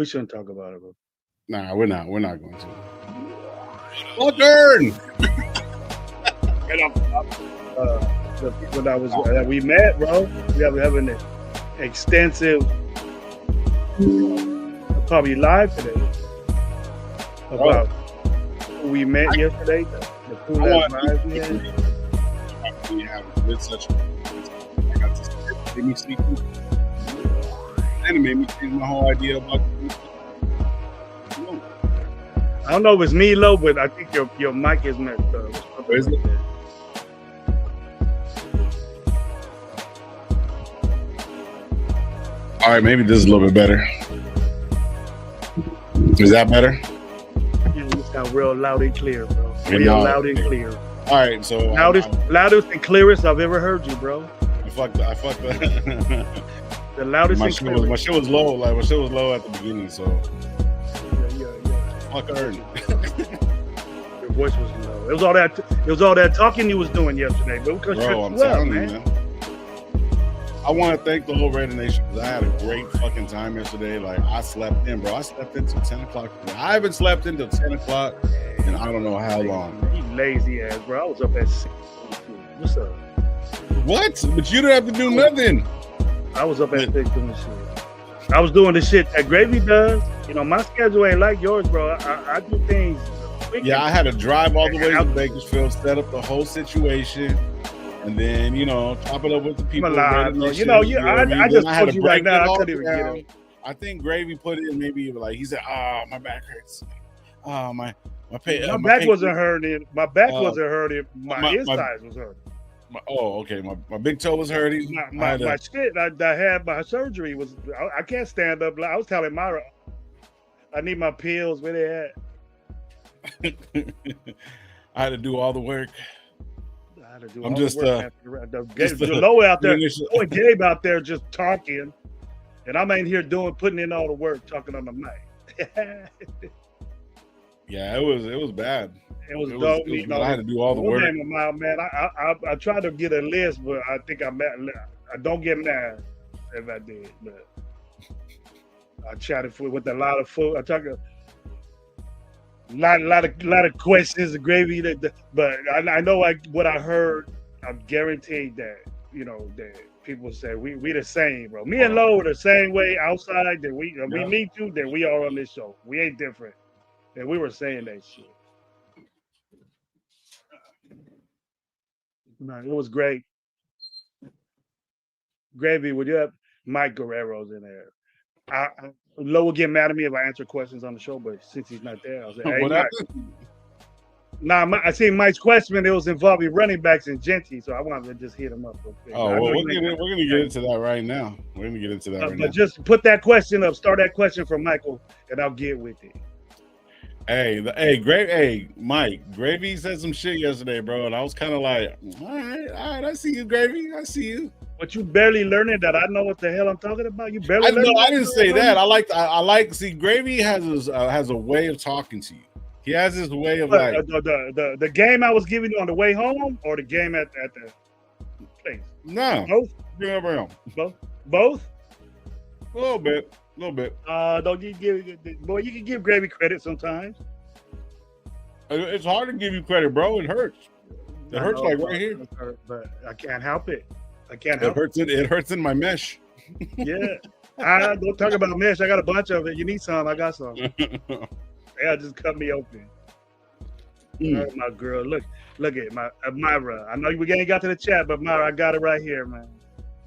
We shouldn't talk about it, bro. Nah, we're not. We're not going to. Fuckern! The people that we met, bro. We have having an extensive, probably live today about who we met yesterday. The cool ass live we had. We have with such. I got this. Made me see. And it made me change my whole idea about. I don't know if it's me, low, but I think your mic is messed up. Is it? All right, maybe this is a little bit better. Is that better? Yeah, you sound real loud and clear, bro. Real loud and clear. All right, so loudest and clearest I've ever heard you, bro. I fucked the loudest and clearest. My shit was low. Like my shit was low at the beginning, so yeah. Fuck her. Your voice was low. It was all that talking you was doing yesterday, but bro, I'm telling you, man. I want to thank the whole Raider Nation because I had a great fucking time yesterday. Like, I slept in, bro. I slept in till 10 o'clock. I haven't slept in till 10 o'clock and I don't know how long. You lazy ass, bro. I was up at 6. What's up? What? But you didn't have to do nothing. I was up at 6 doing the shit. I was doing the shit that Gravy does. You know, my schedule ain't like yours, bro. I do things quick. Yeah, I had to drive all the way to Bakersfield, set up the whole situation. And then, you know, chop it up with the people. I just told you right now, I couldn't even get him. I think Gravy put in maybe like he said, my back hurts. My back wasn't hurting. My back wasn't hurting. My insides was hurting. Okay. My big toe was hurting. My shit. I had my surgery was. I can't stand up. I was telling Myra, I need my pills. Where they at? I had to do all the work. I'm just the low out there, Gabe out there just talking, and I'm in here putting in all the work, talking on the mic. Yeah, it was bad. It was dope. I had to do all the work. Man, I tried to get a list, but I think I don't get mad if I did. But I chatted with a lot of food. I talked a lot of questions, Gravy. But I know what I heard. I'm guaranteed that that people say we the same, bro. Me and Lo are the same way outside that we meet you that we are on this show. We ain't different. And we were saying that shit. Man, it was great. Gravy, would you have Mike Guerrero's in there? Lo will get mad at me if I answer questions on the show, but since he's not there, I was like, hey, what happened? I seen Mike's question. It was involving running backs and Jeanty, so I wanted to just hit him up real quick. Oh, well, we're going to get into that right now. We're going to get into that right now. But just put that question up. Start that question from Michael, and I'll get with it. Mike, Gravy said some shit yesterday, bro, and I was kind of like, all right, I see you, Gravy, I see you. But you barely learning that I know what the hell I'm talking about. You barely. I didn't say that. I like. See, Gravy has a way of talking to you. He has this way of like the game I was giving you on the way home, or the game at the place. No, both. Both. A little bit. Don't you you can give Gravy credit sometimes. It's hard to give you credit, bro. It hurts. It hurts like right here. But I can't help it. It hurts in my mesh. Yeah. Don't talk about mesh. I got a bunch of it. You need some? I got some. Yeah, just cut me open. Oh, my girl. Look at my Myra. I know we ain't got to the chat, but Myra, I got it right here, man.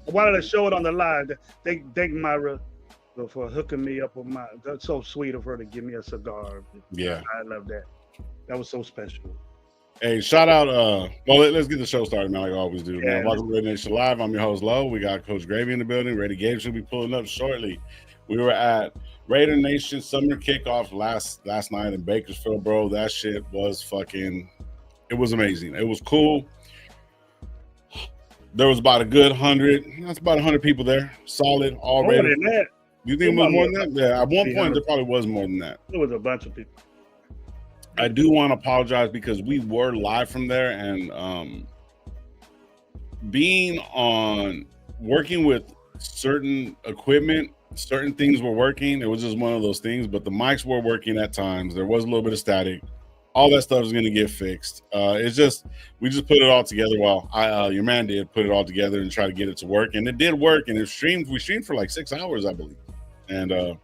I wanted to show it on the live. Thank Myra for hooking me up with that's so sweet of her to give me a cigar. Yeah. I love that. That was so special. Hey, shout out. Let's get the show started, man, like I always do. Yeah, man. Welcome to Raider Nation Live. I'm your host, Lo. We got Coach Gravy in the building. Raider Gabe should be pulling up shortly. We were at Raider Nation Summer Kickoff last night in Bakersfield, bro. That shit was it was amazing. It was cool. There was about a good 100. That's about 100 people there. Solid, all Raider. More than that. You think it was more than that? Yeah, at one point, there probably was more than that. There was a bunch of people. I do want to apologize because we were live from there, and working with certain equipment certain things were working. It was just one of those things, but the mics were working at times. There was a little bit of static. All that stuff is going to get fixed. It's just we just put it all together. Well, your man did put it all together and try to get it to work, and it did work. And we streamed for like 6 hours, I believe. And there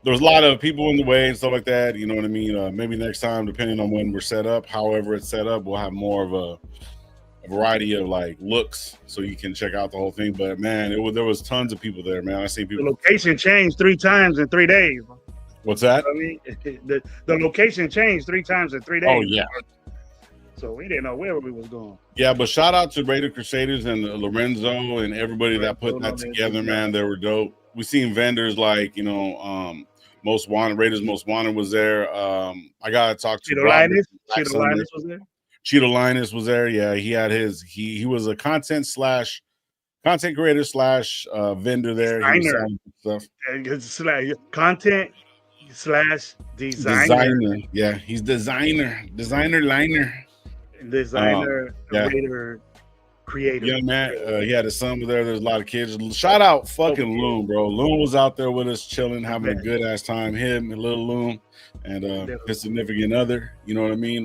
was a lot of people in the way and stuff like that. You know what I mean? Maybe next time, depending on when we're set up, however it's set up, we'll have more of a variety of like looks, so you can check out the whole thing. But man, there was tons of people there, man. I see people. The location changed 3 times in 3 days. What's that? I mean, the location changed 3 times in 3 days. Oh yeah. So we didn't know where we was going. Yeah, but shout out to Raider Crusaders and Lorenzo and everybody that put that together, man. They were dope. We seen vendors like, you know, Most Wanted, Raiders Most Wanted was there. I gotta talk to Cheeto Linus. Cheeto Linus was there. Cheeto Linus was there. Yeah, he had his he was a content creator slash vendor there. Designer. Stuff. Content slash designer. Yeah, he's designer liner. Designer, Raider, creator. Yeah, man. He had his son there. There's a lot of kids. Shout out fucking Loon, bro. Loon was out there with us, chilling, having a good ass time. Him and little Loon and his significant other. You know what I mean?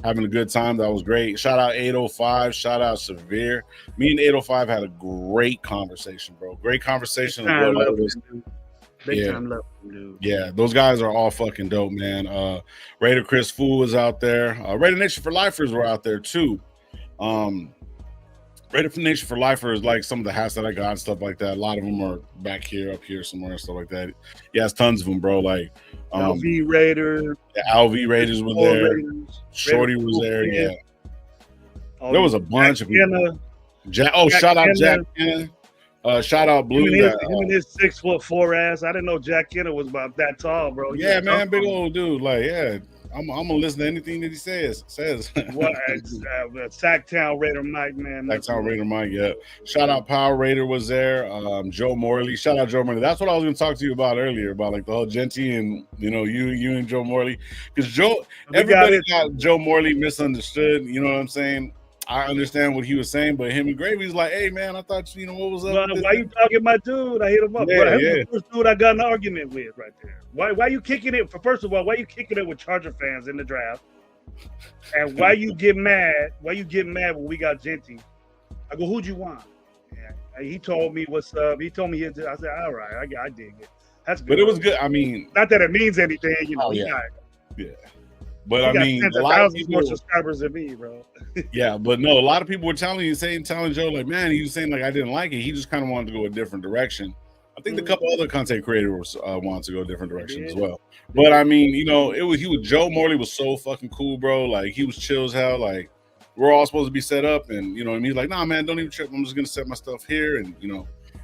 Having a good time. That was great. Shout out 805. Shout out Severe. Me and 805 had a great conversation, bro. Great conversation. Big time love, dude. Yeah, those guys are all fucking dope, man. Raider Chris Fu was out there. Raider Nation for Lifers were out there too. Raider Nation for Lifers, like some of the hats that I got and stuff like that. A lot of them are back here, up here somewhere, and stuff like that. Yeah, it's tons of them, bro. Like LV Raider, the LV Raiders were there. Raiders, Shorty was there. Yeah, there was a bunch of people. Shout out Jack Kenna. Shout out Blue. Him and his 6'4" ass. I didn't know Jack Kenna was about that tall, bro. Yeah, man, big old dude. Like, yeah, I'm gonna listen to anything that he says. What? Sacktown Raider Mike, man. Sacktown Raider Mike. Yeah. Shout out Power Raider was there. Joe Morley. Shout out Joe Morley. That's what I was gonna talk to you about earlier, about like the whole Jeanty and you and Joe Morley, because everybody got Joe Morley misunderstood. You know what I'm saying? I understand what he was saying, but him and Gravy's like, hey man, I thought what was up? Why you talking my dude? I hit him up. Yeah, the first dude I got an argument with right there. Why you kicking it? First of all, why you kicking it with Charger fans in the draft? And why you get mad? Why you get mad when we got Jeanty? I go, who'd you want? And he told me what's up. He told me his. I said, all right, I dig it. That's good. But it was good. I mean, not that it means anything, Yeah. But I mean, a lot of people more subscribers than me, bro. Yeah, but no, a lot of people were telling Joe, like, man, he was saying like I didn't like it. He just kind of wanted to go a different direction. I think a couple other content creators wanted to go a different direction as well. But I mean, Joe Morley was so fucking cool, bro. Like he was chill as hell. Like we're all supposed to be set up, and and he's like, nah, man, don't even trip. I'm just gonna set my stuff here, and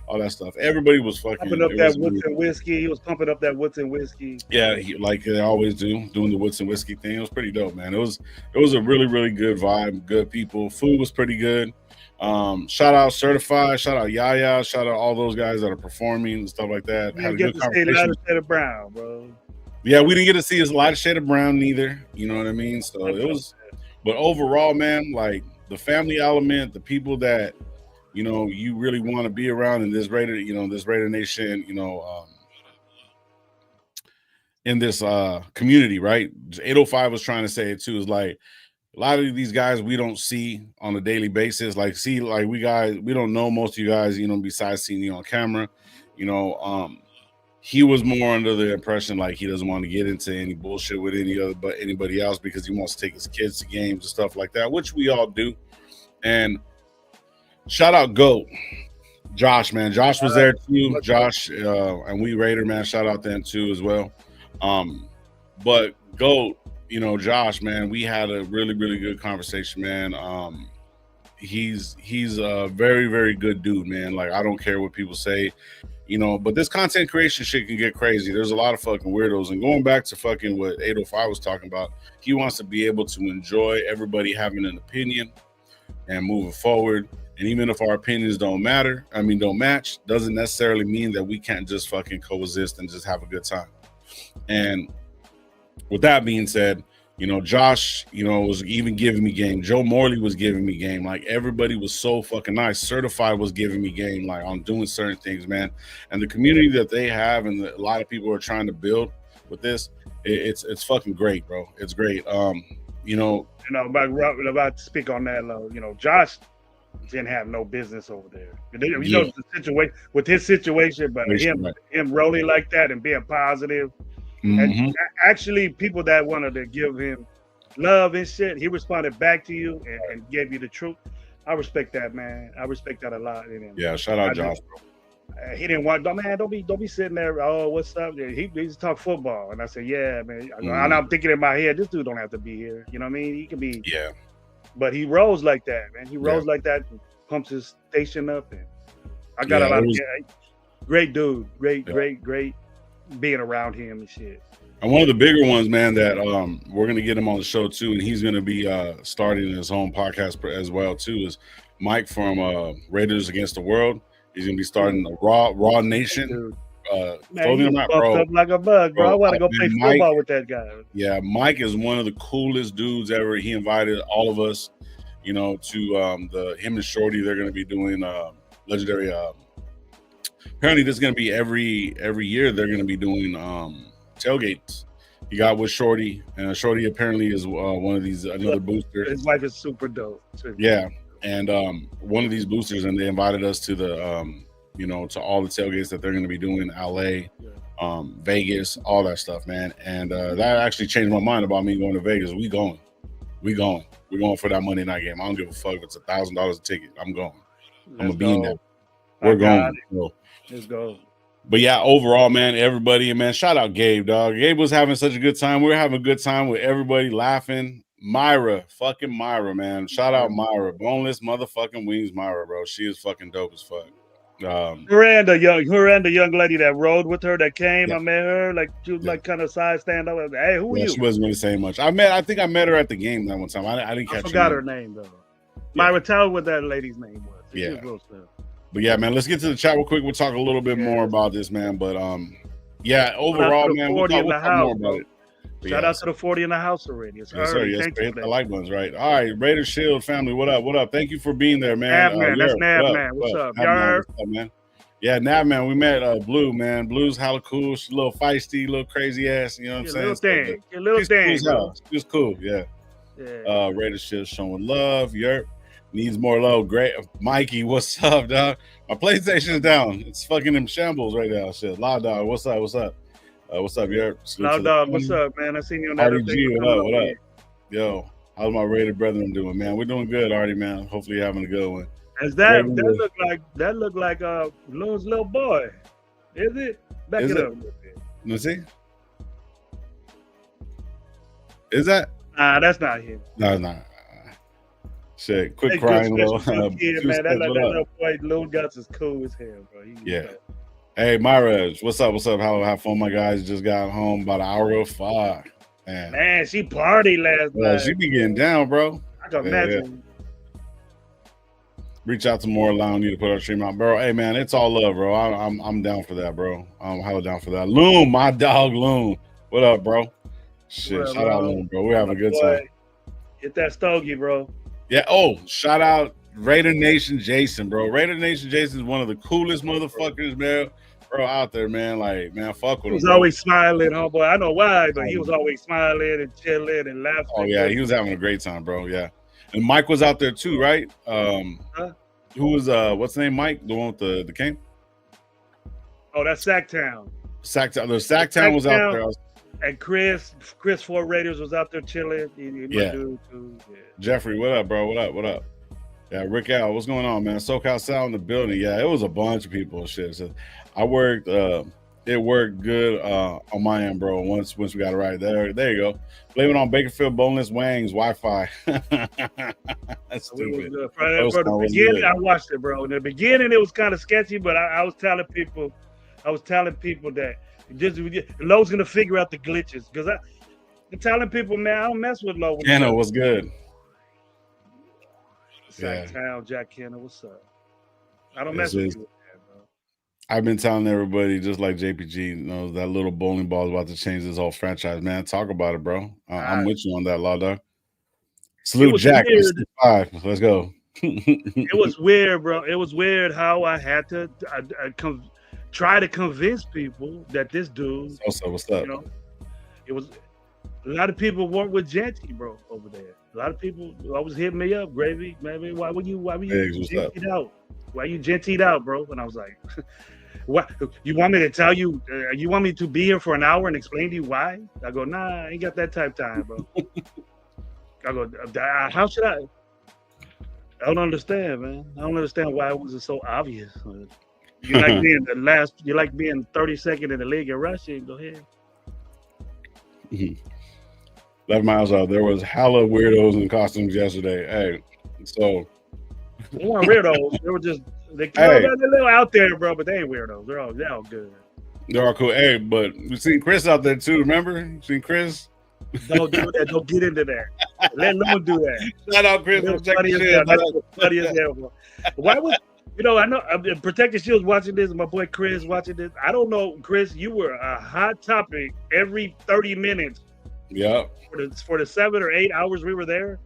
all that stuff. Everybody was fucking pumping up that Woodson whiskey. He was pumping up that Woodson whiskey. Yeah, like they always do, doing the Woodson whiskey thing. It was pretty dope, man. It was a really, really good vibe. Good people. Food was pretty good. Shout out Certified. Shout out Yaya. Shout out all those guys that are performing and stuff like that. Had a good conversation. A lot of shade of brown, bro. Yeah, we didn't get to see a lot of shade of brown neither. You know what I mean? So it was, but overall, man, like the family element, the people that you really want to be around in this Raider, this Raider Nation, in this community, right? 805 was trying to say it too, is like a lot of these guys we don't see on a daily basis. Like, we don't know most of you guys, besides seeing you on camera. He was more under the impression like he doesn't want to get into any bullshit with anybody else because he wants to take his kids to games and stuff like that, which we all do. And shout out GOAT, Josh, man. Josh was there too. Josh and we Raider, man. Shout out them too as well. But GOAT, Josh, man, we had a really, really good conversation, man. He's a very, very good dude, man. Like, I don't care what people say, but this content creation shit can get crazy. There's a lot of fucking weirdos. And going back to fucking what 805 was talking about, he wants to be able to enjoy everybody having an opinion and moving forward. And even if our opinions don't match, doesn't necessarily mean that we can't just fucking coexist and just have a good time. And with that being said, You know, Josh, you know, was even giving me game. Joe Morley was giving me game. Like everybody was so fucking nice. Certified was giving me game. Like on doing certain things, man. And the community that they have, and a lot of people are trying to build with this, it's fucking great, bro. It's great. You know, about to speak on that, though. You know, Josh didn't have no business over there. You know the situation with his situation, but him rolling like that and being positive. And actually, people that wanted to give him love and shit, he responded back to you and gave you the truth. I respect that, man. I respect that a lot. Yeah, shout out Josh, bro. He didn't want, man. Don't be sitting there. Oh, what's up? He just talk football, and I said, yeah, man. And I'm thinking in my head, this dude don't have to be here. You know what I mean? He can be. Yeah. But he rolls like that, man. He rolls like that, and pumps his station up, and I got a lot of great dude, great being around him and shit. And one of the bigger ones, man, that we're gonna get him on the show too, and he's gonna be starting his own podcast as well too, is Mike from Raiders Against the World. He's gonna be starting the Raw Nation. Man, he's buffed up like a bug, bro. I want to go play football with that guy. Yeah, Mike is one of the coolest dudes ever. He invited all of us, you know, to him and Shorty. They're gonna be doing legendary. Apparently, this is gonna be every year. They're gonna be doing tailgates. He got with Shorty, and Shorty apparently is one of these another booster. His wife is super dope too. Yeah, and one of these boosters, and they invited us to the you know, to all the tailgates that they're going to be doing in LA, Vegas, all that stuff, man. And that actually changed my mind about me going to Vegas. We going for that Monday night game. I don't give a fuck if it's $1,000 a ticket. I'm going. I'm gonna be in there. We're going. Let's go. But yeah, overall, man, everybody, and man, shout out Gabe, dog. Gabe was having such a good time. We were having a good time with everybody laughing. Fucking Myra, man. Shout out Myra. Boneless motherfucking wings, Myra, bro. She is fucking dope as fuck. Her and the young lady that rode with her that came. I met her, like she was like kind of side stand up. Hey, who are you? She wasn't really saying much. I think I met her at the game that one time. I didn't catch. I forgot her name though. Myra, tell what that lady's name was. Yeah. But yeah, man, let's get to the chat real quick. We'll talk a little bit more about this, man. But yeah, overall, man, we'll talk more about it. Shout out to the 40 in the house already. It's yes, sir. Yes, hit the like buttons, right? All right, Raider Shield family, what up? What up? Thank you for being there, man. Navman, that's Navman. What's up, what's up, man? Yeah, Navman, we met Blue, man. Blue's hella cool. She's a little feisty, little crazy ass. You know what I'm saying? Little thing. She's cool, yeah. Raider Shield showing love. Yerp needs more love. Great, Mikey. What's up, dog? My PlayStation's down. It's fucking in shambles right now. Shit, La Dog. What's up? What's up? What's up, Yerp? La Dog. What's up, man? I seen you on that. RDG, what up? Yo, how's my Raider brethren doing, man? We're doing good, Artie, man. Hopefully, you're having a good one. Is that look like Loon's little boy? Is it? Back it up a little bit. Let's see. Is that? That's not him. No, it's not. Shit, quit crying, little kid, man. That little boy, Loon Guts is cool as hell, bro. Hey, Myra, what's up? What's up? How fun, my guys? Just got home about an hour ago. Fuck, man, she partied last night. She be getting down, bro. I can imagine. Reach out to more, allowing you to put our stream out, bro. Hey, man, it's all love, bro. I'm down for that, bro. I'm hella down for that. Loon, my dog, Loon. What up, bro? Shit, shout out Loon, bro. We're having a good time. Hit that stogie, bro. Yeah. Oh, shout out Raider Nation Jason, bro. Raider Nation Jason is one of the coolest motherfuckers, man. Bro, out there, man. Like, man, fuck with him. He was always smiling, homeboy. I know why, but he was always smiling and chilling and laughing. Oh yeah, he was having a great time, bro. Yeah. And Mike was out there too, right? Who was what's the name? Mike, the one with the cane? Oh, that's Sacktown. Sacktown. The Sacktown was out there. And Chris Fort Raiders was out there chilling. Yeah. Jeffrey, what up, bro? What up? Yeah, Rick Al, what's going on, man? SoCal Sal in the building. Yeah, it was a bunch of people and shit. So I worked. It worked good on my end, bro. Once we got it right there you go. Blame it on Bakerfield Boneless Wangs Wi-Fi. That's stupid. From the beginning, I watched it, bro. In the beginning, it was kind of sketchy, but I was telling people that Lowe's gonna figure out the glitches because I'm telling people, man, I don't mess with Lowe. Kenna, what's good? Sacktown, Jack Kenna, what's up? I don't mess with you. I've been telling everybody, just like JPG knows, that little bowling ball is about to change this whole franchise, man. Talk about it, bro. I'm with you on that, Law Dog. It Salute was Jack. weird. 5. Let's go. It was weird, bro. It was weird how I had to try to convince people that this dude, What's up? you know, it was a lot of people weren't with Jeanty, bro, over there. A lot of people always hitting me up, Gravy, man. Why were you Jeanty'd out? Why you Jeanty'd out, bro? And I was like, what? You want me to tell you? You want me to be here for an hour and explain to you why? I go, nah, I ain't got that type of time, bro. I go, how should I? I don't understand, man. I don't understand why it wasn't so obvious. You like being the last. You like being 32nd in the league in rushing. Go ahead. 11 miles out. There was hella weirdos in costumes yesterday. Hey, so they weren't weirdos. They were just they're a little out there, bro. But they ain't weirdos. They're all good. They're all cool. Hey, but we seen Chris out there too. Remember? You seen Chris? Don't do that. Don't get into that. Let no one do that. Shout out Chris. Funny as hell, bro. Why was I know Protected Shield's watching this. My boy Chris watching this. I don't know, Chris. You were a hot topic every 30 minutes. Yeah. For the 7 or 8 hours we were there,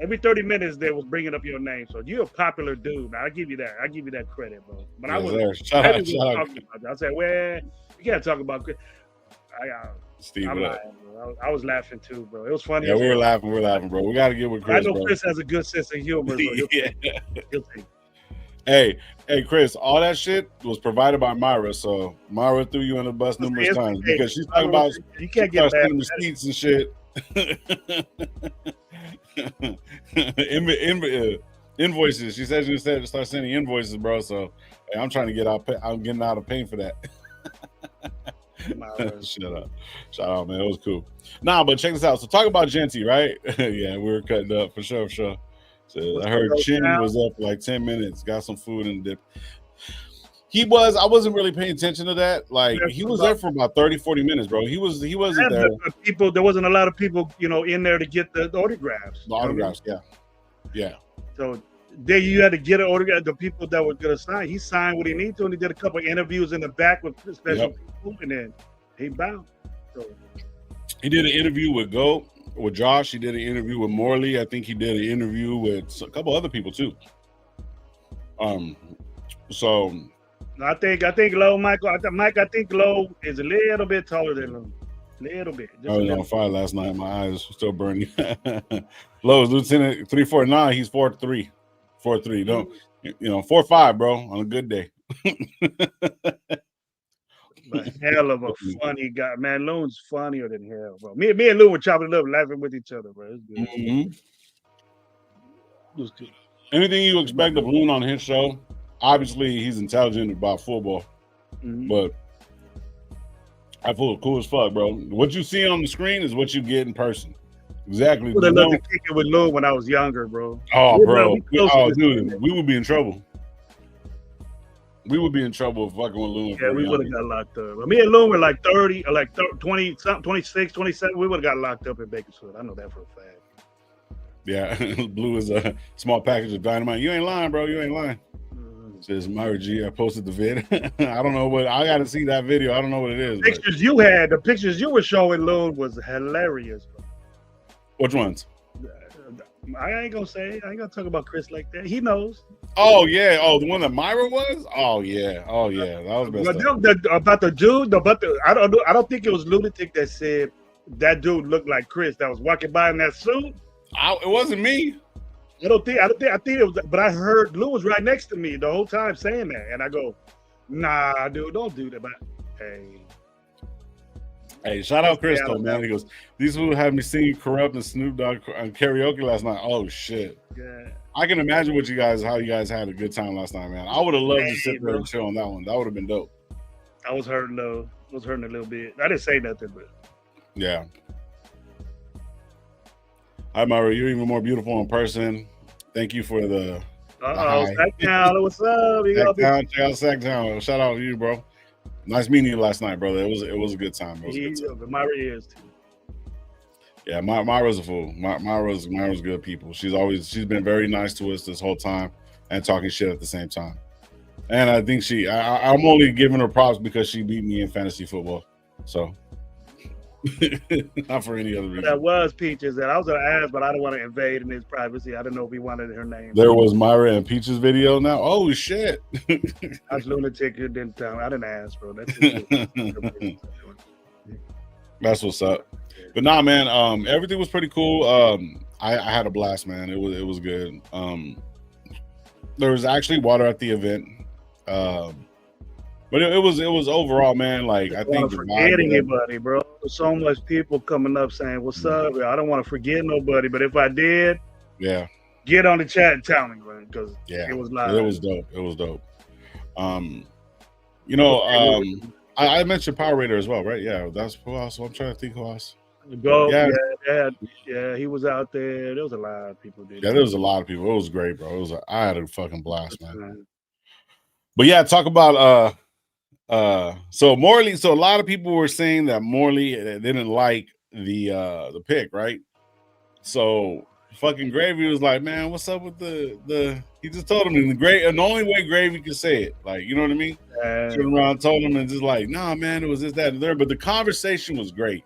every 30 minutes they was bringing up your name. So you're a popular dude. Now, I give you that. I give you that credit, bro. But I was shout out. I said, well, you can't talk about Chris. Steve, I was laughing too, bro. It was funny. Yeah, we were laughing, bro. We got to get with Chris. I know Chris has a good sense of humor. So he'll Hey, Chris, all that shit was provided by Myra. So Myra threw you on the bus numerous times because she's talking about you can't get sending receipts and shit. Invoices. She said you said to start sending invoices, bro. So hey, I'm trying to get out. I'm getting out of paying for that. Shout out, man. It was cool. Nah, but check this out. So talk about Jeanty, right? Yeah, we were cutting up for sure. So I heard Chin was up for like 10 minutes, got some food and dip. I wasn't really paying attention to that. Like he was there for about 30, 40 minutes, bro. He wasn't there. There wasn't a lot of people, in there to get the autographs. The autographs, yeah. So then you had to get an autograph. The people that were gonna sign, he signed what he needed to, and he did a couple of interviews in the back with special people, and then he bounced. So he did an interview with Josh. He did an interview with Morley. I think he did an interview with a couple other people too. So I think Low Michael. I think Low is a little bit taller than Low. Little bit. I was on fire last night. My eyes were still burning. Low is Lieutenant 349. He's 4'3". 4'3". Don't 4'5", bro, on a good day. A hell of a funny guy, man. Loon's funnier than hell, bro. Me and Loon were chopping it up, laughing with each other, bro. It was good. Anything you expect of Loon on his show? Obviously, he's intelligent about football, but I feel cool as fuck, bro. What you see on the screen is what you get in person. Exactly. I would have loved to kick it with Loon when I was younger, bro. Oh, bro. Dude, we would be in trouble. We would be in trouble fucking with Loon. Yeah, we would have got locked up. Me and Loon were like 30 or like 20, 26, 27. We would have got locked up in Bakersfield. I know that for a fact. Yeah, Blue is a small package of dynamite. You ain't lying, bro. You ain't lying. Says Myra G. I posted the vid. I don't know what I got to see that video. I don't know what it is. The pictures you were showing, Loon, was hilarious, bro. Which ones? I ain't gonna say. I ain't gonna talk about Chris like that. He knows. Oh yeah. Oh, the one that Myra was. Oh yeah. That was best. About the dude. I don't think it was Lunatic that said that dude looked like Chris that was walking by in that suit. It wasn't me. I think it was, but I heard Lou was right next to me the whole time saying that, and I go, "Nah, dude, don't do that." But hey, shout out Chris though, man. He goes, "These people had me singing Corrupt and Snoop Dogg on karaoke last night." Oh shit! Yeah, I can imagine how you guys had a good time last night, man. I would have loved to sit there and chill on that one. That would have been dope. I was hurting though. I was hurting a little bit. I didn't say nothing, but yeah. Hi, Myra. You're even more beautiful in person. Thank you for the. Sacktown. What's up? Sacktown. Shout out to you, bro. Nice meeting you last night, brother. It was a good time. But Myra is too. Yeah, Myra's a fool. Myra's good people. She's been very nice to us this whole time and talking shit at the same time. And I think I'm only giving her props because she beat me in fantasy football. So, not for any other reason. That was Peaches that I was going to ask, but I don't want to invade in his privacy. I didn't know if he wanted her name. There was Myra and Peaches video now. Oh, shit. I was lunatic. You didn't tell me. I didn't ask, bro. That's what's up. But nah, man, everything was pretty cool. I had a blast, man. It was good. There was actually water at the event. But it was overall, man. Like I think forget anybody, bro. There's so much people coming up saying, "What's up?" I don't want to forget nobody, but if I did, yeah, get on the chat and tell me, man, because it was live. It was dope. It was dope. I mentioned Power Raider as well, right? Yeah, that's who else. I'm trying to think who else. Yeah, he was out there. There was a lot of people. Yeah, there was a lot of people. It was great, bro. I had a fucking blast, man. But yeah, talk about so Morley. So a lot of people were saying that Morley didn't like the pick, right? So fucking Gravy was like, man, what's up with the? He just told him in the only way Gravy could say it, like, you know what I mean? Turned around, told him, and just like, nah, man, it was this, that, and there. But the conversation was great.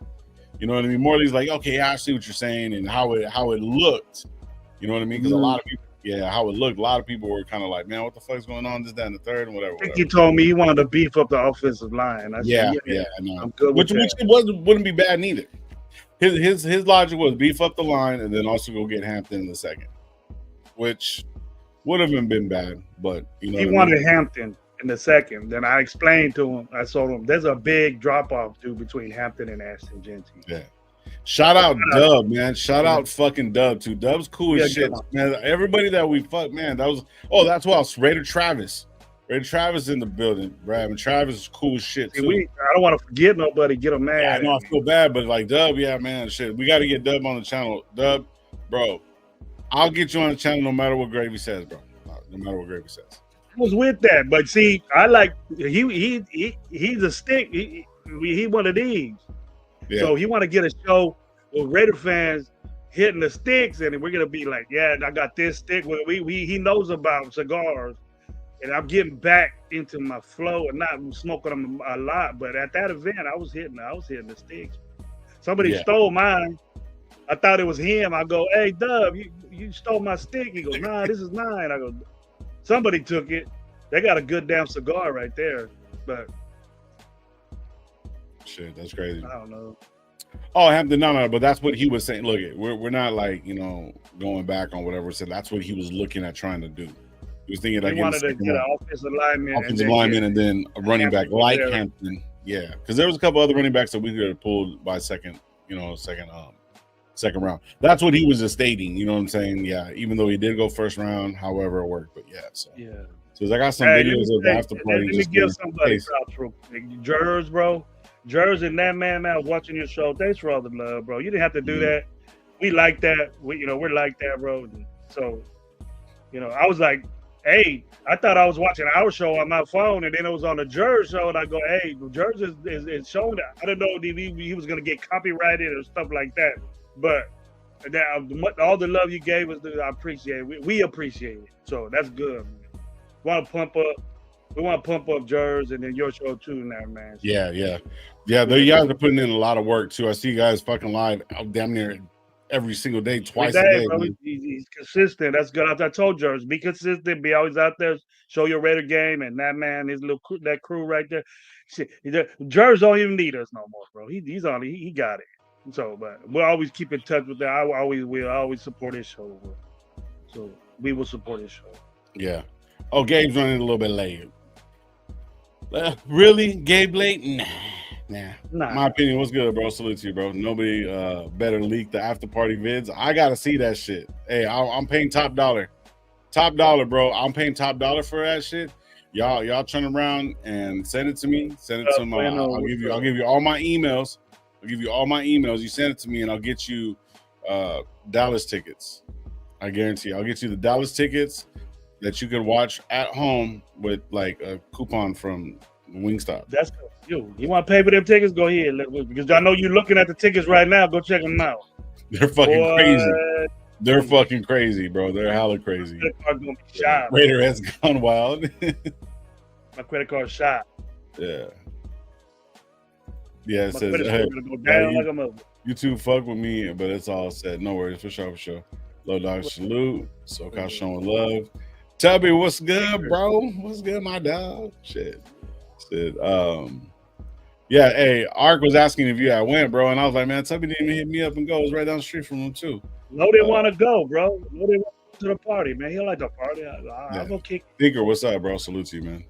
You know what I mean? Morley's like, okay, I see what you're saying and how it looked. You know what I mean? Because a lot of people, how it looked. A lot of people were kind of like, man, what the fuck's going on? This, that, and the third, and whatever. I think he told me he wanted to beef up the offensive line. I said, I know. I'm good with which wouldn't be bad neither. His logic was beef up the line and then also go get Hampton in the second, which would have been bad. But you know, he wanted Hampton in the second. Then I explained to him. I told him there's a big drop off between Hampton and Ashton Jeanty. Yeah. Shout out Dub, man. Shout out fucking Dub too. Dub's cool as shit, man. Everybody that we fuck, man. That's who else? Raider Travis. Raider Travis in the building, Brad. And Travis is cool as shit too. I don't want to forget nobody. Get him mad. Yeah, I know. I feel bad, but like Dub, yeah, man. Shit, we got to get Dub on the channel. Dub, bro, I'll get you on the channel no matter what Gravy says, bro. No matter what Gravy says. I was with that, but see, I like he's a stick. He one of these. Yeah. So he want to get a show with Raider fans hitting the sticks, and we're gonna be like, yeah, I got this stick. He knows about cigars, and I'm getting back into my flow and not smoking them a lot. But at that event, I was hitting the sticks. Somebody stole mine. I thought it was him. I go, hey, Dub, you stole my stick. He goes, nah, this is mine. I go, somebody took it. They got a good damn cigar right there, but. Shit, that's crazy. I don't know. Oh, Hampton, no, but that's what he was saying. Look, we're not like, you know, going back on whatever. So that's what he was looking at trying to do. He was thinking like he wanted to get an offensive lineman, and then a running back like Hampton. Yeah, because there was a couple other running backs that we could have pulled by second round. That's what he was just stating. You know what I'm saying? Yeah, even though he did go first round, however it worked. But yeah, so I got some videos of the after party. Let me give somebody props real quick. Jers, bro. Jers and that man watching your show. Thanks for all the love, bro. You didn't have to do that. We like that. We're like that, bro. So, I was like, hey, I thought I was watching our show on my phone, and then it was on the Jers show, and I go, hey, Jers is showing that. I don't know if he was gonna get copyrighted or stuff like that, but all the love you gave us, I appreciate it. We appreciate it. So that's good. Man. We want to pump up Jers and then your show too now, man. So, yeah. You guys are putting in a lot of work too. I see you guys fucking live damn near every single day, twice a day. Bro, he's consistent. That's good. I told Jers, be consistent, be always out there, show your Raider game, and that man, that crew right there. Jers don't even need us no more, bro. He's on. He got it. So, but we'll always keep in touch with that. I always support his show. Bro. So we will support his show. Yeah. Oh, Gabe's running a little bit late. Really? Gabe late? Nah. My opinion, what's good, bro? Salute to you, bro. Nobody better leak the after party vids. I gotta see that shit. Hey, I'm paying top dollar. Top dollar, bro. I'm paying top dollar for that shit. Y'all turn around and send it to me. Send it to my I'll give you all my emails. You send it to me and I'll get you Dallas tickets. I guarantee I'll get you the Dallas tickets that you can watch at home with like a coupon from Wingstop. That's you. You want to pay for them tickets? Go ahead, because I know you're looking at the tickets right now. Go check them out. They're fucking crazy. They're fucking crazy, bro. They're hella crazy. Raider has gone wild. My credit card shot. Yeah. Yeah, it My says, credit hey, score gonna go down like a mother. you two fuck with me, but it's all said. No worries, for sure, for sure. Low dog salute. SoCal showing love. Tubby, what's good, bro? What's good, my dog? Shit. Said, yeah, hey, Ark was asking if you had went, bro, and I was like, man, Tubby didn't even hit me up and go. It was right down the street from him too. Low didn't want to go, bro. Low didn't want to go to the party, man. He like the party. I'll go kick. Thinker, what's up, bro? Salute to you, man.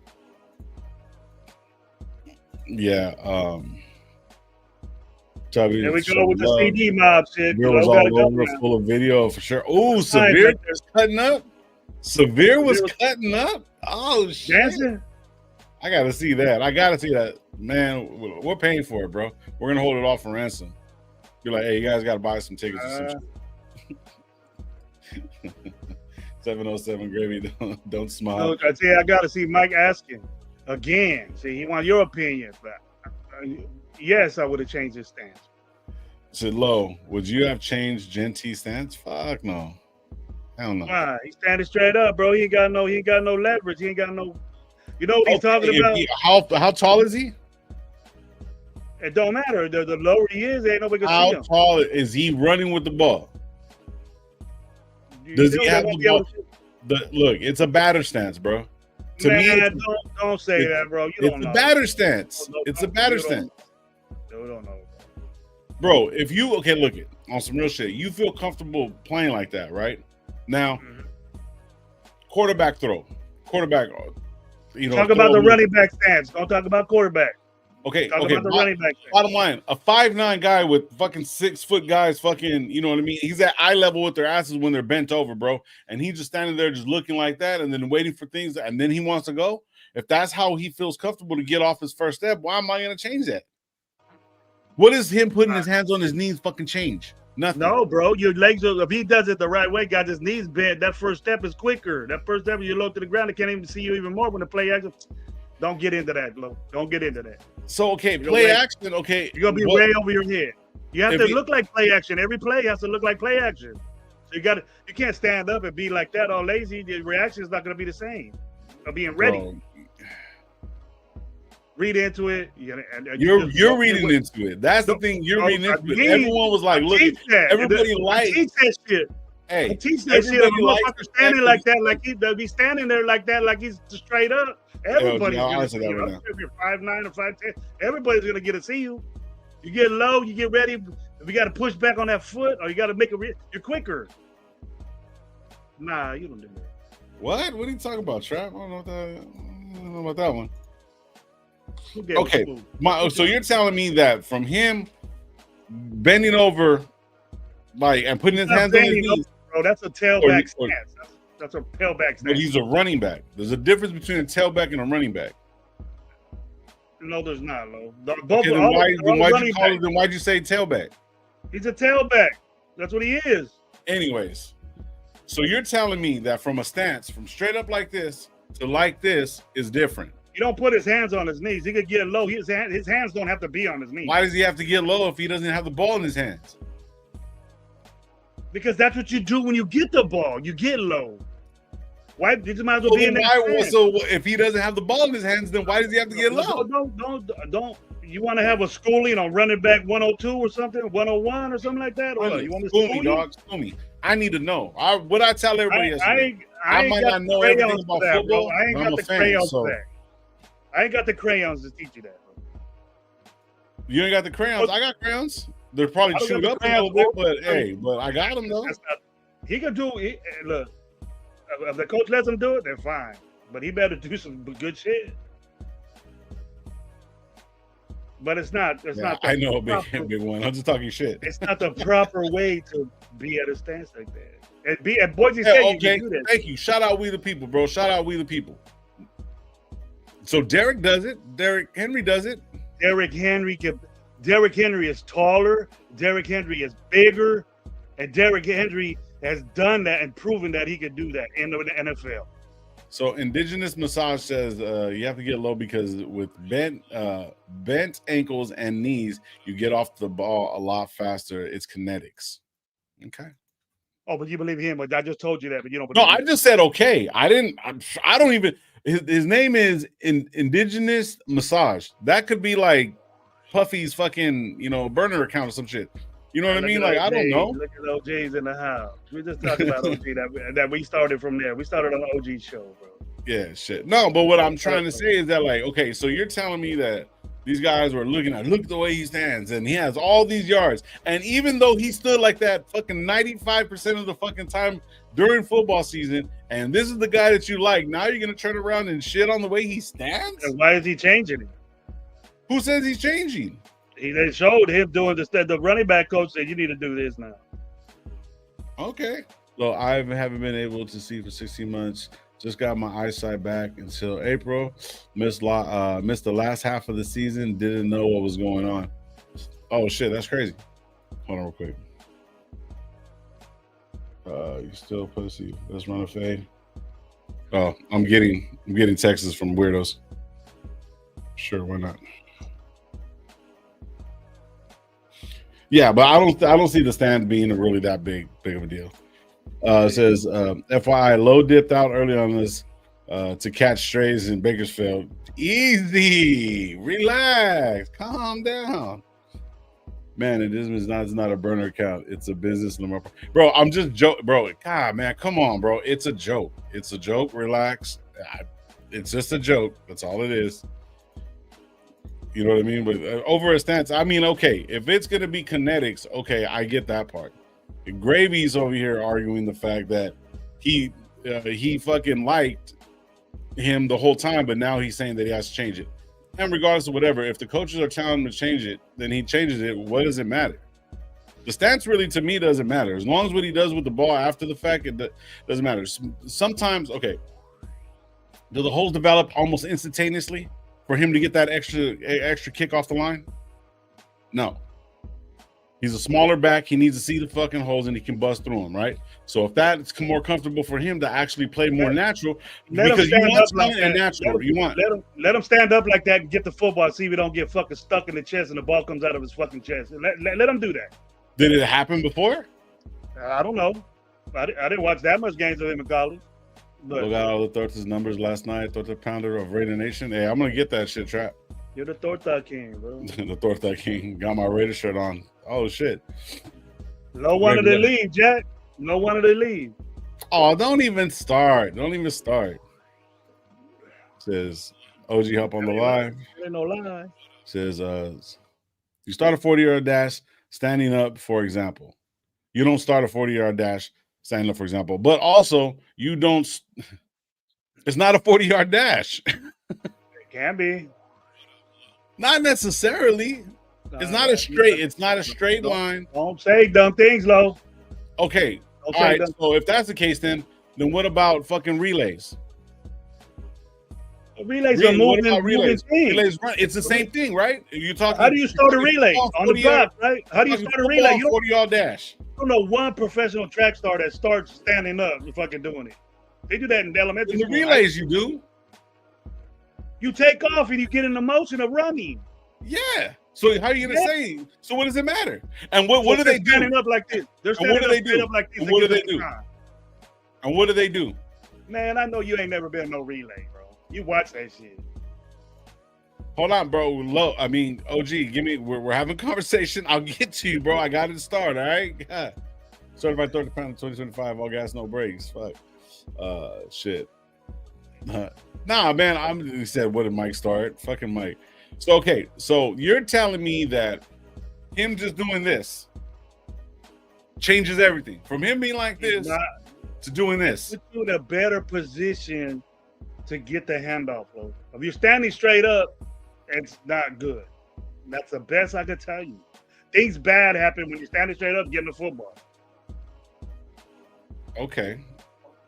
Yeah, Tubby. Here we go with the CD mob shit. Severe was all over, full of video for sure. Oh, Severe was cutting up. Severe was cutting up. Oh shit! Dancing? I gotta see that. I gotta see that, man. We're paying for it, bro. We're gonna hold it off for ransom. Be like, hey, you guys gotta buy some tickets or some shit. 707 Gravy, don't smile. No, I tell you, I gotta see Mike asking again. See, he wants your opinion, but yes, I would have changed his stance. Said Low, would you have changed Jeanty's stance? Fuck no. Hell no. Why? He's standing straight up, bro. He ain't got no leverage. He ain't got no. You know what he's talking about? How tall is he? It don't matter. The lower he is, ain't nobody can see him. How tall is he running with the ball? Does he have the ball? Look, it's a batter stance, bro. To me, don't say that, bro. You don't know. It's a batter stance. It's a batter stance. You don't know. Bro, if you look it on some real shit, you feel comfortable playing like that, right? Now, quarterback throw, talk about the running back stance. Don't talk about quarterback. Okay, talk about the running back stance. Bottom line, a 5'9" guy with fucking 6 foot guys, fucking, you know what I mean? He's at eye level with their asses when they're bent over, bro. And he's just standing there, just looking like that, and then waiting for things, and then he wants to go. If that's how he feels comfortable to get off his first step, why am I gonna change that? What is him putting his hands on his knees fucking change? Nothing. No, bro. Your legs are, if he does it the right way, got his knees bent, that first step is quicker. That first step, you're low to the ground, they can't even see you even more when the play action. Don't get into that, Lo. Don't get into that. So, play action, okay. You're going to be way over your head. You have to look like play action. Every play has to look like play action. So you can't stand up and be like that all lazy. The reaction is not going to be the same. Of being ready. Bro. Read into it. You're reading into it. That's the thing. You're reading into it. Everyone was like, look, everybody likes. Teach that shit. Hey, teach that shit. If a motherfucker standing like that, like they'll be standing there like that, like he's straight up. Everybody's gonna see you. If you're 5'9" or 5'10", everybody's gonna get to see you. You get low, you get ready. If you got to push back on that foot, or you got to make you're quicker. Nah, you don't do that. What? What are you talking about, Trap? I don't know about that one. Okay, so you're telling me that from him bending over, like, and putting his hands on his knees, bro, that's a tailback stance. That's a tailback stance. But he's a running back. There's a difference between a tailback and a running back. No, there's not, Lo. Why'd you say tailback? He's a tailback. That's what he is. Anyways, so you're telling me that from a stance, from straight up like this to like this is different. You don't put his hands on his knees. He could get low. His hands don't have to be on his knees. Why does he have to get low if he doesn't have the ball in his hands? Because that's what you do when you get the ball. You get low. Why? You might as well be in that. So if he doesn't have the ball in his hands, then why does he have to get low? Don't. You want to have a schooling on running back 102 or something, 101 or something like that? Or you want to school me, dog? School me. I need to know. What I tell everybody yesterday. I might not know everything about football. I ain't got the crayons for that. I ain't got the crayons to teach you that. You ain't got the crayons. I got crayons. They're probably chewed up a little bit, but I got them though. He can do it. Look, if the coach lets him do it, then fine. But he better do some good shit. But it's not. I know a big one. I'm just talking shit. It's not the proper way to be at a stance like that. And Boise State, you can do that. Thank you. Shout out We the People, bro. Shout out We the People. So Derek does it. Derek Henry does it. Derek Henry is taller. Derek Henry is bigger, and Derek Henry has done that and proven that he could do that in the NFL. So Indigenous Massage says you have to get low because with bent ankles and knees, you get off the ball a lot faster. It's kinetics. Okay. Oh, but you believe him? But I just told you that, but you don't. No, I just said okay. I don't even. His name is Indigenous Massage. That could be like Puffy's fucking, burner account or some shit. You know what I mean? Like, I don't know. Look at OG's in the house. We just talked about OG that we started from there. We started on the OG show, bro. Yeah, shit. No, but what I'm trying to say is that, like, okay, so you're telling me that these guys were look at the way he stands, and he has all these yards, and even though he stood like that fucking 95% of the fucking time during football season, and this is the guy that you like, now you're gonna turn around and shit on the way he stands? And why is he changing it? Who says he's changing? They showed him doing the running back coach said you need to do this now. Okay. So I haven't been able to see for 16 months. Just got my eyesight back until April. Missed the last half of the season. Didn't know what was going on. Oh shit, that's crazy. Hold on real quick. You still pussy. Let's run a fade. Oh, I'm getting texts from weirdos. Sure, why not? Yeah, but I don't see the stand being really that big of a deal. It says, FYI, Low dipped out early on this to catch strays in Bakersfield. Easy, relax, calm down. Man, it is not a burner account. It's a business. Bro, I'm just joking. Bro, God, man, come on, bro. It's a joke. It's a joke. Relax. It's just a joke. That's all it is. You know what I mean? But over a stance, I mean, okay, if it's going to be kinetics, okay, I get that part. Gravy's over here arguing the fact that he fucking liked him the whole time, but now he's saying that he has to change it. And regardless of whatever, if the coaches are telling him to change it, then he changes it. What does it matter? The stance really, to me, doesn't matter. As long as what he does with the ball after the fact, it doesn't matter. Sometimes, okay, do the holes develop almost instantaneously for him to get that extra kick off the line? No. He's a smaller back. He needs to see the fucking holes and he can bust through them, right? So if that's more comfortable for him to actually play more natural, because you want something natural. Let him stand up like that and get the football. See if he don't get fucking stuck in the chest and the ball comes out of his fucking chest. Let him do that. Did it happen before? I don't know. I didn't watch that much games of him in college. But look at all the Thortas numbers last night. Thorta pounder of Raider Nation. Hey, I'm gonna get that shit, Trap. You're the Thorta king, bro. The Thorta king. Got my Raider shirt on. Oh shit. No wonder they leave, Jack. No wonder they leave. Oh, don't even start. Don't even start. Says OG Help on the live. Ain't no lie. Says you start a 40-yard dash standing up, for example. You don't start a 40-yard dash standing up, for example. But also, you don't. It's not a 40-yard dash. It can be. Not necessarily. It's not a straight. It's not a straight line. Don't say dumb things, Lo. Okay. All right. So if that's the case, then what about fucking relays? Relays are moving. Relays run. It's the same thing, right? You talking? How do you start a relay on the block, right? How do you start a relay? You 40-yard dash. I don't know one professional track star that starts standing up and fucking doing it. They do that in elementary school. In the relays, you do. You take off and you get in the motion of running. Yeah. So how are you gonna say? So what does it matter? And what do they do? Standing up like this. They're standing up like this. And what do they do? And what do they do? Man, I know you ain't never been no relay, bro. You watch that shit. Hold on, bro. Low. I mean, OG, give me. We're having a conversation. I'll get to you, bro. I got it to start. All right. Yeah. Certified 30 pound 2025. All gas, no brakes. Fuck. Shit. Nah, man. He said, what did Mike start? Fucking Mike. So okay. So you're telling me that him just doing this changes everything from him being like this to doing this. Put you in a better position to get the handoff, bro. If you're standing straight up, it's not good. That's the best I could tell you. Things bad happen when you're standing straight up getting the football. Okay.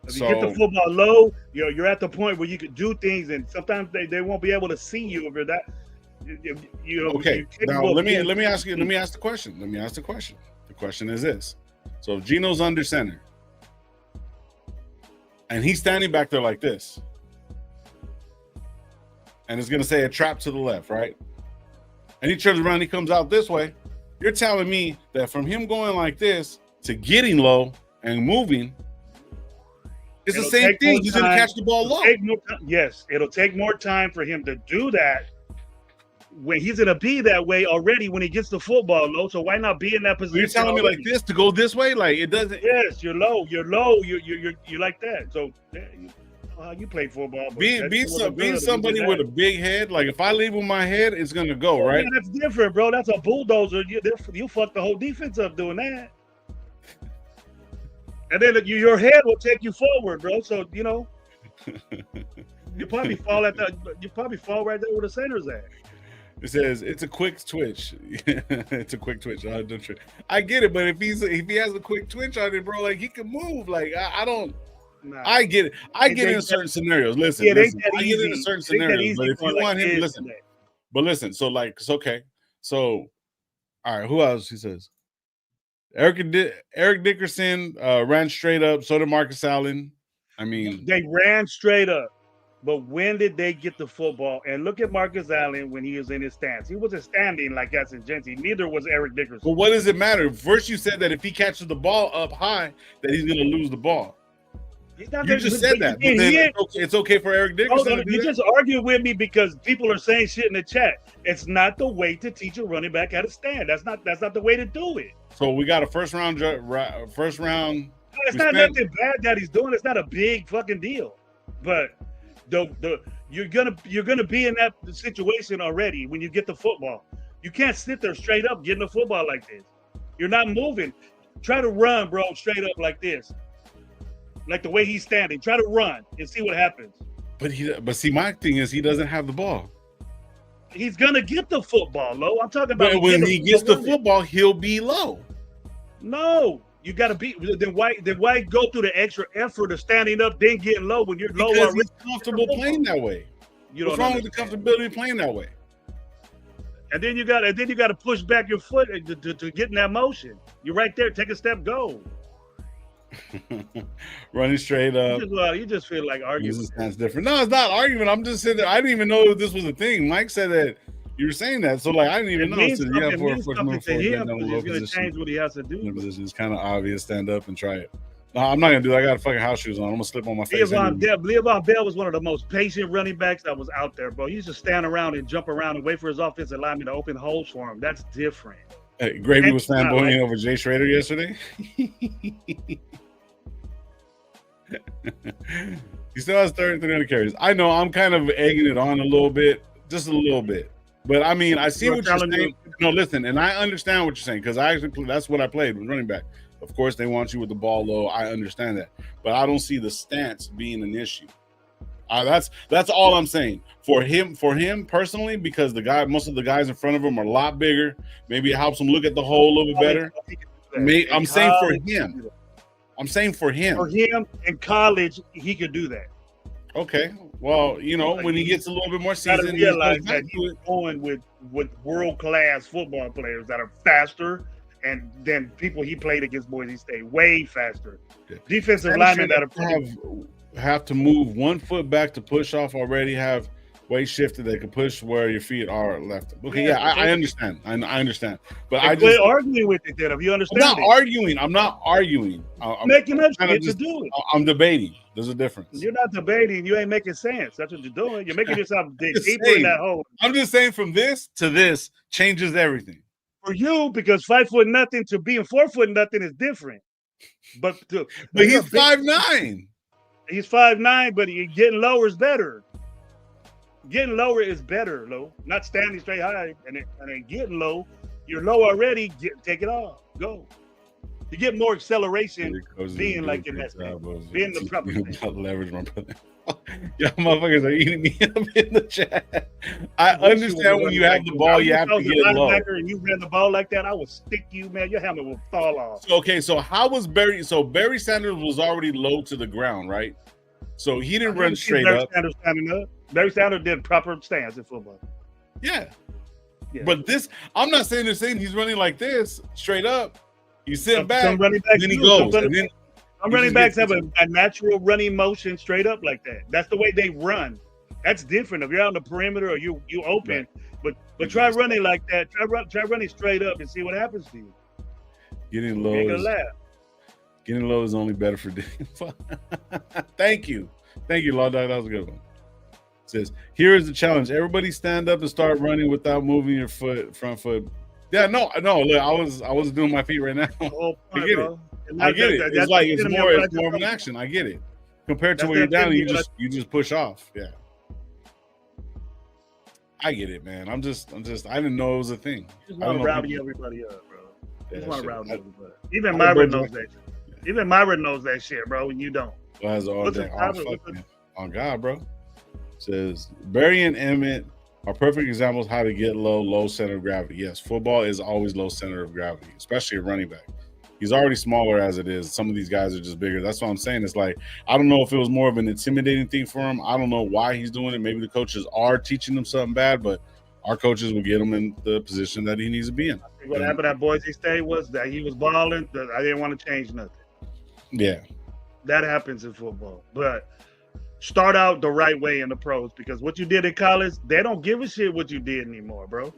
If you get the football low, you're at the point where you could do things, and sometimes they won't be able to see you if you're that. Okay. Now let me ask you. Let me ask the question. The question is this: so if Gino's under center, and he's standing back there like this, and it's going to say a trap to the left, right? And he turns around, he comes out this way. You're telling me that from him going like this to getting low and moving, It's the same thing. He's going to catch the ball low. Yes, it'll take more time for him to do that when he's going to be that way already when he gets the football low. So why not be in that position? You're telling me like this to go this way? Like it doesn't. Yes, you're low. You're like that. So you play football. Be somebody with a big head. Like if I leave with my head, it's going to go, right? Yeah, that's different, bro. That's a bulldozer. You fuck the whole defense up doing that. And then your head will take you forward, bro. So you probably fall right there where the center's at. It says it's a quick twitch. It's a quick twitch. I get it, but if he has a quick twitch on it, bro, like he can move. Like I don't. Nah. I get it. I get it in certain scenarios. Listen, I get it in certain scenarios. But if you want him, listen. But listen. So like, it's okay. So, all right. Who else? He says. Eric Dickerson ran straight up. So did Marcus Allen. I mean, they ran straight up. But when did they get the football? And look at Marcus Allen when he was in his stance. He wasn't standing like Ashton Jeanty. Neither was Eric Dickerson. But what does it matter? First, you said that if he catches the ball up high, that he's going to lose the ball. You just said that. But then it's okay for Eric Dickerson. You just argued with me because people are saying shit in the chat. It's not the way to teach a running back how to stand. That's not the way to do it. So we got a first round. It's not nothing bad that he's doing. It's not a big fucking deal. But you're gonna be in that situation already when you get the football. You can't sit there straight up getting the football like this. You're not moving. Try to run, bro, straight up like this. Like the way he's standing. Try to run and see what happens. But see, my thing is he doesn't have the ball. He's gonna get the football, low. I'm talking about. But when he gets the football, he'll be low. No, you gotta be. Then why go through the extra effort of standing up, then getting low when you're low? Because he's comfortable playing that way. What's wrong with the comfortability of playing that way? And then you got to push back your foot to get in that motion. You're right there. Take a step, go. Running straight up. You just feel like arguing. That's different. No, it's not argument. I'm just saying that I didn't even know that this was a thing. Mike said that you were saying that, so like I didn't even know. It means something to him because he's going to change what he has to do. It's kind of obvious. Stand up and try it. No, I'm not going to do that. I got fucking house shoes on. I'm going to slip on my face. Le'Veon Bell was one of the most patient running backs that was out there, bro. He used to stand around and jump around and wait for his offensive lineman to open holes for him. That's different. Hey, Gravy was fanboying over Jay Schrader yesterday. He still has 300 carries. I know I'm kind of egging it on a little bit, just a little bit. But I mean, I see what you're saying. No, listen, and I understand what you're saying because that's what I played with running back. Of course, they want you with the ball low. I understand that, but I don't see the stance being an issue. That's all I'm saying for him personally, because most of the guys in front of him are a lot bigger. Maybe it helps him look at the hole a little bit better. I'm saying for him. I'm saying for him. For him in college, he could do that. Okay. Well, when he gets a little bit more seasoned, he realize that he's going with world-class football players that are faster, and then people he played against Boise State way faster. Yeah. Defensive linemen that have to move one foot back to push off already have weight shifted. They can push where your feet are left. Okay, I understand. I understand. But I just arguing with it. Then if you understand, I'm not arguing. I'm making up shit to do it. I'm debating. There's a difference. You're not debating. You ain't making sense. That's what you're doing. You're making yourself dig deeper in that hole. I'm just saying, from this to this changes everything for you, because 5'0" to being 4'0" is different. But he's 5'9". He's 5'9", but getting lower is better. Getting lower is better, low. Not standing straight high and then getting low. You're low already. Take it off. Go. You get more acceleration being like in that state. Being the proper state. Leverage, my brother. Y'all motherfuckers are eating me up in the chat. I understand when you have the ball, you have to get low. And you ran the ball like that, I will stick you, man. Your helmet will fall off. So how was Barry? So Barry Sanders was already low to the ground, right? So he didn't run straight up. Sanders standing up. Barry Sanders did proper stance in football. Yeah. But this, I'm not saying they're saying he's running like this straight up. He's sitting back, then he goes. Some running backs have a natural running motion straight up like that. That's the way they run. That's different. If you're out on the perimeter or you open, right. but try running like that. Try running straight up and see what happens to you. Getting low. You're gonna laugh. Getting low is only better for. Thank you, Law Dog. That was a good one. It says, here is the challenge: everybody stand up and start running without moving your front foot. Yeah, no. Look, I was doing my feet right now. I get it. It's like it's more of an action. I get it. Compared to when you're down, you just push off. Yeah. I get it, man. I'm just I didn't know it was a thing. You just want to rowdy everybody up, bro. You just want to rowdy everybody. Even Myron knows that shit. Even Myron knows that shit, bro, and you don't. On God, bro. It says Barry and Emmett are perfect examples how to get low center of gravity. Yes, football is always low center of gravity, especially a running back. He's already smaller as it is. Some of these guys are just bigger. That's what I'm saying. It's like, I don't know if it was more of an intimidating thing for him. I don't know why he's doing it. Maybe the coaches are teaching him something bad, but our coaches will get him in the position that he needs to be in. I think what happened at Boise State was that he was balling. I didn't want to change nothing. Yeah. That happens in football. But start out the right way in the pros, because what you did in college, they don't give a shit what you did anymore, bro.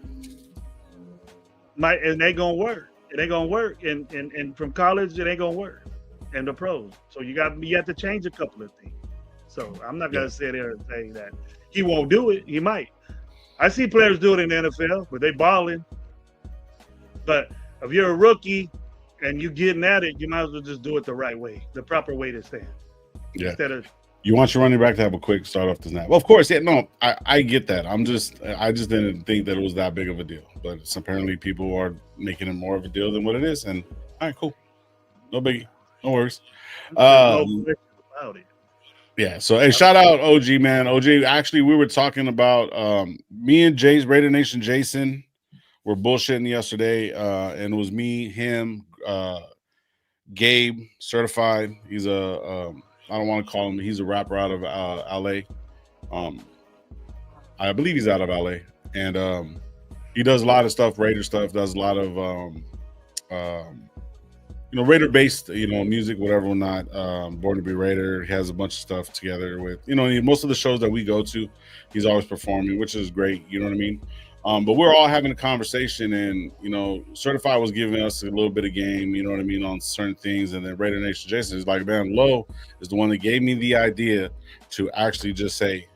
And they going to work. It ain't gonna work, and from college it ain't gonna work, and the pros. So you have to change a couple of things. So I'm not gonna sit there and say that he won't do it. He might. I see players do it in the NFL, but they balling. But if you're a rookie and you getting at it, you might as well just do it the right way, the proper way to stand. Yeah. Instead of, you want your running back to have a quick start off the snap. Well, of course, yeah, no, I get that. I just didn't think that it was that big of a deal. But apparently people are making it more of a deal than what it is. And all right, cool. No biggie. No worries. Yeah, so hey, shout out OG, man. OG, actually, we were talking about me and Raider Nation Jason were bullshitting yesterday. And it was me, him, Gabe, certified. He's I don't want to call him. He's a rapper out of LA. I believe he's out of LA, and he does a lot of stuff, Raider stuff. Does a lot of Raider-based, music, whatever or not. Born to be Raider. He has a bunch of stuff together with, most of the shows that we go to, he's always performing, which is great. You know what I mean? But we're all having a conversation, and Certified was giving us a little bit of game, on certain things, and then Raider Nation Jason is like, man, Low is the one that gave me the idea to actually just say,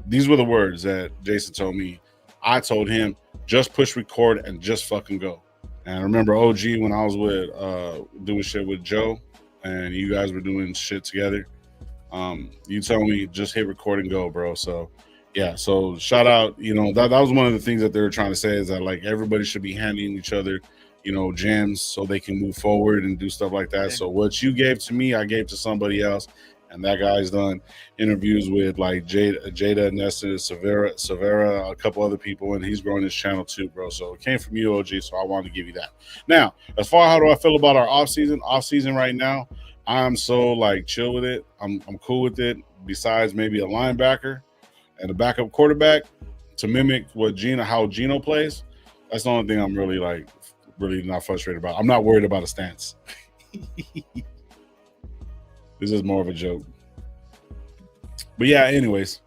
these were the words that Jason told me. I told him, just push record and just fucking go. And I remember OG when I was with doing shit with Joe, and you guys were doing shit together. You told me just hit record and go, bro. So. Yeah, so shout out, that was one of the things that they were trying to say, is that like everybody should be handing each other, gems so they can move forward and do stuff like that. Okay. So what you gave to me, I gave to somebody else, and that guy's done interviews with like Jada, Nessa, Severa, a couple other people, and he's growing his channel too, bro. So it came from you, OG, so I wanted to give you that. Now, as far as how do I feel about our off season right now, I'm so like chill with it. I'm cool with it. Besides maybe a linebacker and a backup quarterback to mimic how Gino plays. That's the only thing I'm really not frustrated about. I'm not worried about a stance. This is more of a joke. But yeah, anyways.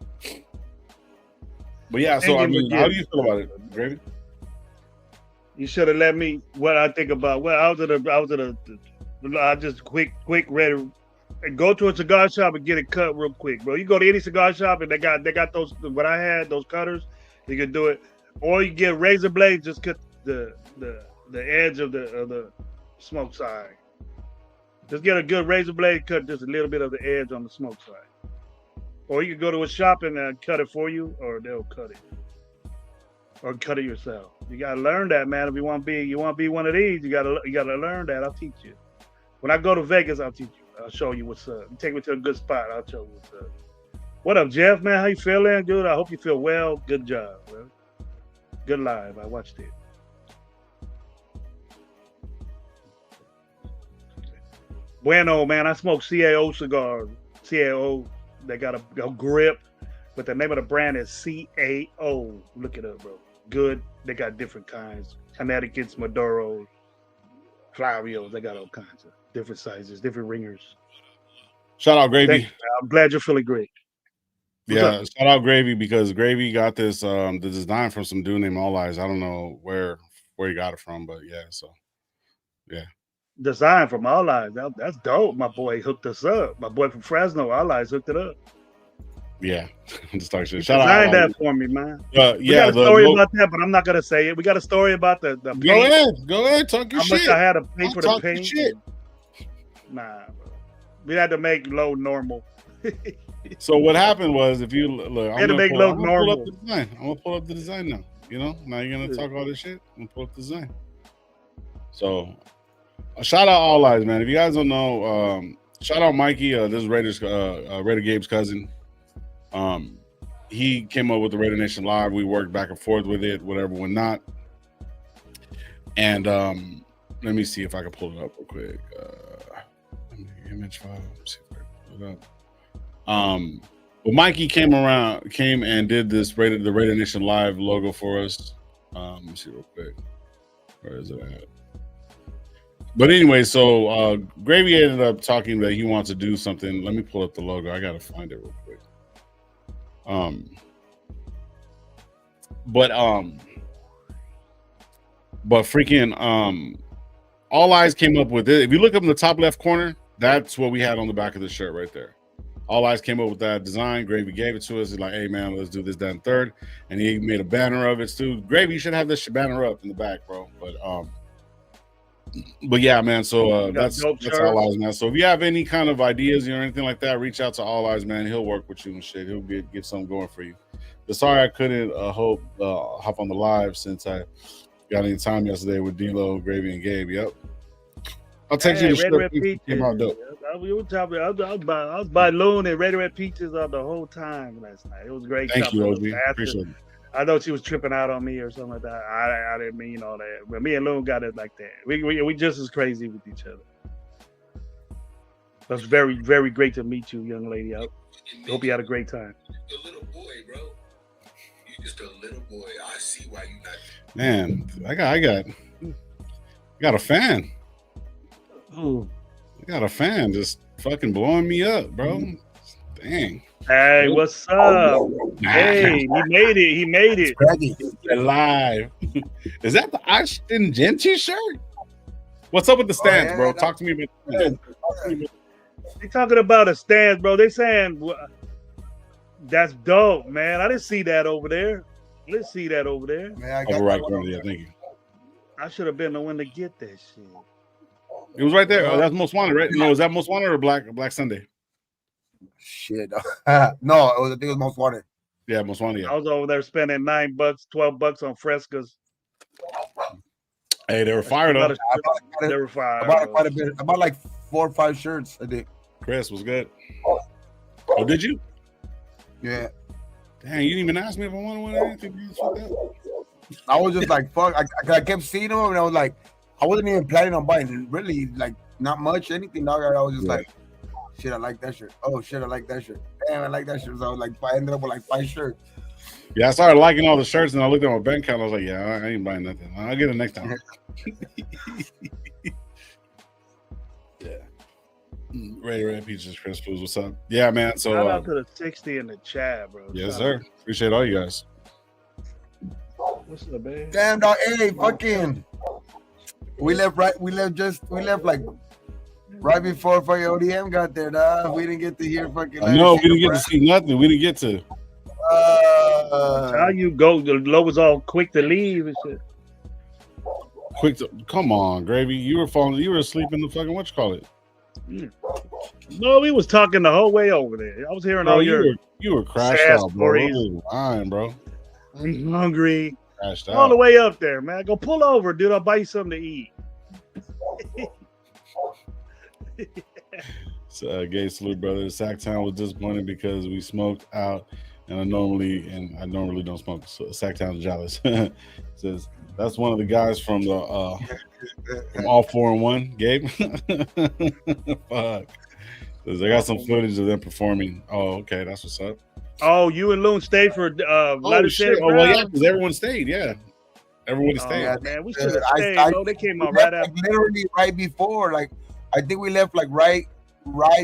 But yeah, so I mean, how do you feel about it, Gravy? You should have let me what I think about. Well, I just quick ready. And go to a cigar shop and get it cut real quick, bro. You go to any cigar shop and they got those. What I had, those cutters, you can do it. Or you get razor blades, just cut the edge of the smoke side. Just get a good razor blade, cut just a little bit of the edge on the smoke side. Or you can go to a shop and cut it for you, or they'll cut it, or cut it yourself. You gotta learn that, man. If you want to be one of these, you gotta learn that. I'll teach you. When I go to Vegas, I'll teach you. I'll show you what's up. You take me to a good spot. I'll show you what's up. What up, Jeff, man? How you feeling? Good. I hope you feel well. Good job, bro. Good live. I watched it. Bueno, man. I smoke CAO cigars. CAO. They got a grip, but the name of the brand is CAO. Look it up, bro. Good. They got different kinds. Connecticut's, Maduros, Clarios. They got all kinds of different sizes, different ringers. Shout out Gravy. I'm glad you're feeling great. Shout out Gravy, because Gravy got this the design from some dude named All Eyes. I don't know where he got it from, but yeah. So yeah. design from All Eyes. That's dope. My boy hooked us up. My boy from Fresno, All Eyes hooked it up. Yeah, just talk shit. He Shout out. designed that for me, man. We Yeah, got a story about that, but I'm not gonna say it. We got a story about the paint. Go ahead, talk your How shit. much I had to pay for the Talk your paint. shit. Nah, bro. We had to make low normal. So what happened was, if you look, We had to make low normal. I'm gonna pull up the design now. You know, now you're gonna talk all this shit. I'm gonna pull up the design. So, shout out All Eyes, man. If you guys don't know, shout out Mikey. This is Raider Gabe's cousin. He came up with the Raider Nation Live. We worked back and forth with it, whatever, when not. And let me see if I can pull it up real quick. Image file. Let's see if I can pull it up. But Mikey came and did this the Raider Nation Live logo for us. Let me see real quick. Where is it at? But anyway, so Gravy ended up talking that he wants to do something. Let me pull up the logo. I gotta find it real quick. But freaking All Eyes came up with it. If you look up in the top left corner, that's what we had on the back of the shirt right there. All Eyes came up with that design. Gravy gave it to us. He's like, hey man, let's do this, that, and third. And he made a banner of it too. Gravy, you should have this banner up in the back, bro. But yeah, man. So that's All Eyes, man. So if you have any kind of ideas or anything like that, reach out to All Eyes, man. He'll work with you and shit. He'll get something going for you. But sorry I couldn't hop on the live since I got any time yesterday with D-Lo, Gravy, and Gabe. Yep. I'll text you the script. Came out dope. I was by Loon and Red Red Peaches the whole time last night. It was great. Thank you, OG. Appreciate it. I know she was tripping out on me or something like that. I didn't mean all that. But me and Loon got it like that. We just as crazy with each other. That's very, very great to meet you, young lady. I hope you had a great time. You're a little boy, bro. You're just a little boy. I see why you not. Man, I got a fan. Ooh. I got a fan just fucking blowing me up, bro. Dang. Hey, what's up? Hey, he made it. He made it. Alive. Is that the Ashton Jeanty shirt? What's up with the stands, bro? Talk to me about the stands. They talking about a stance, bro. They saying that's dope, man. I didn't see that over there. Let's see that over there. Man, right corner, yeah, thank you. I should have been the one to get that shit. It was right there. Oh, that's Most Wanted, right? No, is that Most Wanted or Black Sunday? Shit. No, I think it was Most Wanted. Yeah, Most Wanted. Yeah. I was over there spending $9, $12 on frescas. Hey, they were fired up. They were fired. I bought like 4 or 5 shirts, I think. Chris was good. Oh, did you? Yeah. Dang, you didn't even ask me if I wanted one or anything. I was just like, fuck. I kept seeing them, and I was like, I wasn't even planning on buying really, like, not much, anything. Dog. I was just like, shit, I like that shirt. Oh, shit, I like that shirt. Damn, I like that shirt. So I was like, I ended up with like 5 shirts. Yeah, I started liking all the shirts, and I looked at my bank account. I was like, yeah, I ain't buying nothing. I'll get it next time. Yeah. Red Peaches, Chris Foods, what's up? Yeah, man. So shout out to the 60 in the chat, bro. Yes, sir. Appreciate all you guys. What's up, man? Damn, dog. Hey, fucking. We left like right before fucking ODM got there, dog. We didn't get to hear fucking. No, we didn't get to see nothing. We didn't get to. How you go? The Low was all quick to leave and shit. Come on, Gravy. You were asleep in the fucking whatchamacallit. No, we was talking the whole way over there. I was hearing all you were crashed out, bro. Lying, bro. I'm hungry. Crashed all the way up there, man. Go pull over, dude. I'll buy you something to eat. So, gay salute, brother. Sacktown was disappointed because we smoked out, and I normally don't smoke. So Sacktown's jealous. Says that's one of the guys from the from All 4 and 1, Gabe. Fuck. Says I got some footage of them performing. Oh, okay, that's what's up. Oh, you and Loon stayed for shit. Oh, well, yeah, because everyone stayed. Yeah, everybody stayed. Yeah, man, we should have stayed. Bro. They came out right after. Literally right before. Like, I think we left like right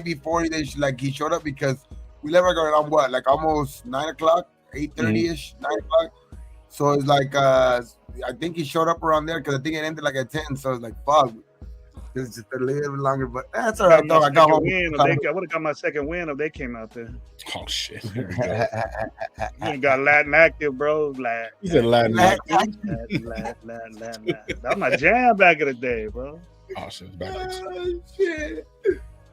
before he showed up, because we left around what, like almost 9 o'clock, 8:30ish, 9 o'clock. So it's like I think he showed up around there because I think it ended like at 10. So it's like fuck. It's just a little bit longer, but that's all right. Though I got home. I would have got my second win if they came out there. Oh shit! There we go. You got Latin active, bro. You said Latin active. Latin. That was my jam back in the day, bro. Oh shit! Backwards. Oh, shit.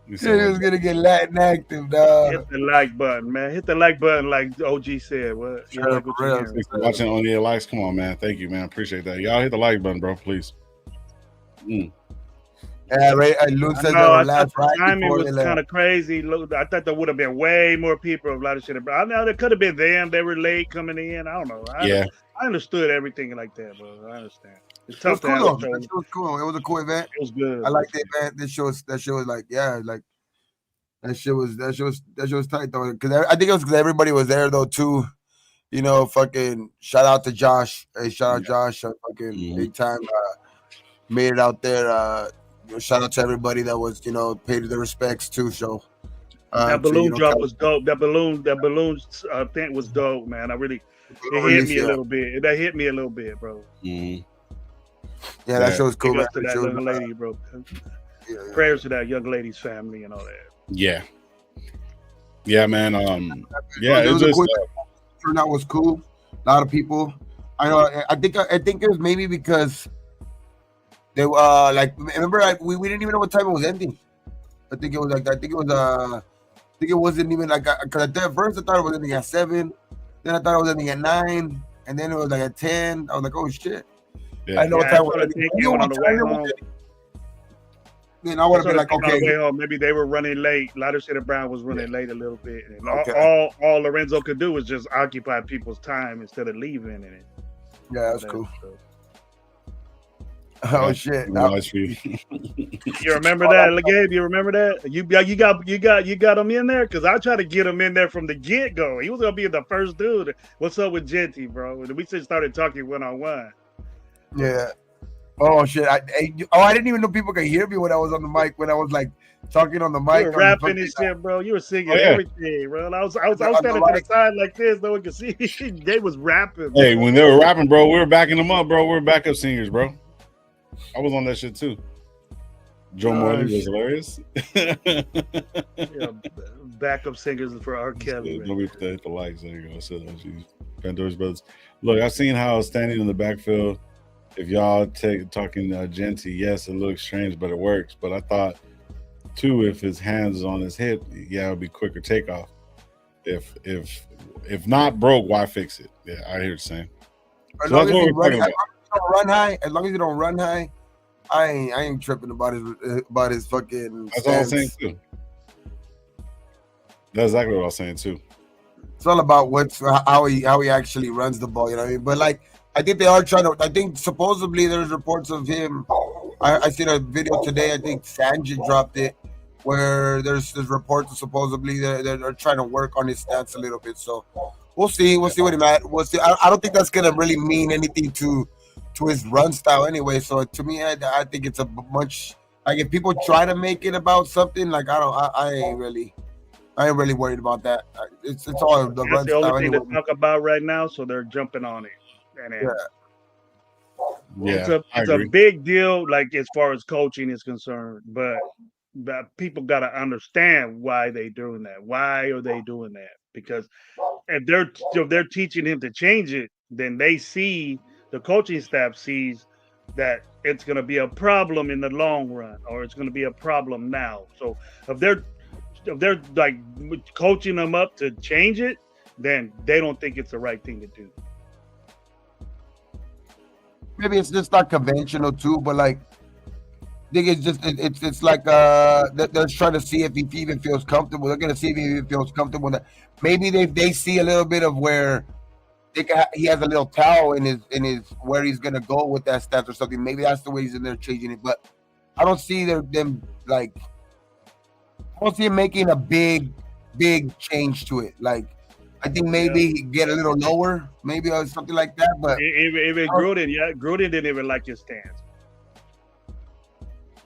Shit was gonna get Latin active, dog. Hit the like button, man. Hit the like button, like OG said. What? Sure, like what you watching on the likes. Come on, man. Thank you, man. Appreciate that. Y'all hit the like button, bro, please. Yeah, right. Luke said the last timing was kind of crazy. I thought there would have been way more people. A lot of shit. I know there could have been them. They were late coming in. I don't know. I understood everything like that, bro. I understand. It's tough to have a show. It was cool. It was a cool event. It was good. I liked the event. That show was like, yeah, like that shit was tight though. Because I think it was because everybody was there though too. You know, fucking shout out to Josh. Hey, shout out Josh. Fucking big time. Made it out there. Shout out to everybody that was, paid their respects too. So that balloon drop was dope. That balloon thing was dope, man. It hit me a little bit. That hit me a little bit, bro. Yeah, that show was cool. To that young lady, bro. Prayers to that young lady's family and all that. Yeah, man. It was just turnout was cool. A lot of people. I know. I think it was maybe because they remember we didn't even know what time it was ending. I think it wasn't even like because at first I thought it was ending at 7, then I thought it was ending at 9, and then it was like at 10. I was like, oh shit. Yeah. I know what time it was ending. Then I would have been like, okay. Maybe they were running late. Ladder Brown was running late a little bit. And all Lorenzo could do was just occupy people's time instead of leaving in it. Yeah, that's cool. Oh shit! You remember that, Gabe? You remember that? You got him in there because I tried to get him in there from the get go. He was gonna be the first dude. What's up with Jeanty, bro? And we just started talking 1-on-1. Yeah. Oh shit! I didn't even know people could hear me when I was on the mic. When I was like talking on the mic, you were rapping and shit, bro. You were singing everything, bro. I was standing to the side like this, no one could see. They was rapping. Bro. Hey, when they were rapping, bro, we were backing them up, bro. We were backup singers, bro. I was on that shit too. Joe Morley was hilarious. Backup singers for R. Kelly. Don't be hit the likes. There you go. So, Pandora's Brothers. Look, I've seen how standing in the backfield. If y'all talking Jeanty, yes, it looks strange, but it works. But I thought too, if his hands is on his hip, it would be quicker takeoff. If not broke, why fix it? Yeah, I hear you saying. As long as you don't run high, I ain't tripping about his fucking. That's all I'm saying too. That's exactly what I was saying too. It's all about how he actually runs the ball, you know what I mean? But like, I think they are trying to. I think supposedly there's reports of him. I seen a video today. I think Sanjay dropped it, where there's reports of supposedly they're trying to work on his stance a little bit. So we'll see. We'll see what he at. We'll see. I don't think that's gonna really mean anything to his run style anyway. So to me, I think it's a much like if people try to make it about something like I ain't really worried about that. It's all the run style. That's the only thing to talk about right now. So they're jumping on it. And it's a big deal, like as far as coaching is concerned, but people got to understand why they doing that. Why are they doing that? Because if they're teaching him to change it, then the coaching staff sees that it's going to be a problem in the long run, or it's going to be a problem now. So if they're like coaching them up to change it, then they don't think it's the right thing to do. Maybe it's just not conventional too, but like I think it's like they're trying to see if he even feels comfortable. They're gonna see if he even feels comfortable. Maybe they see a little bit of where he has a little towel in his where he's gonna go with that stance or something. Maybe that's the way he's in there changing it. But I don't see them like I don't see him making a big change to it. Like I think maybe get a little lower, maybe or something like that. But even Gruden didn't even like his stance.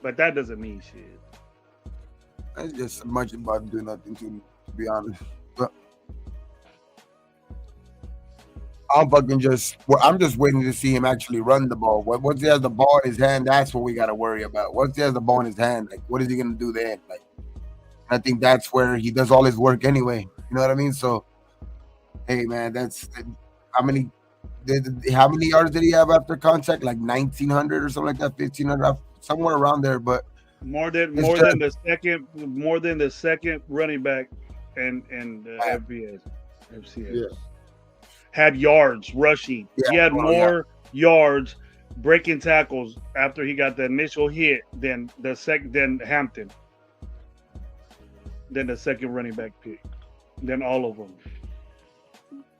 But that doesn't mean shit. It's just much about doing nothing to be honest. But I'm just waiting to see him actually run the ball. Once he has the ball in his hand, that's what we got to worry about. Once he has the ball in his hand, like what is he gonna do then? Like I think that's where he does all his work anyway. You know what I mean? So hey man, that's how many yards did he have after contact? Like 1,900 or something like that, 1,500, somewhere around there. But more than the second running back in FBS. FCS. Yeah. Had yards rushing. Yeah, he had more yards breaking tackles after he got the initial hit than Hampton. Than the second running back pick. Than all of them.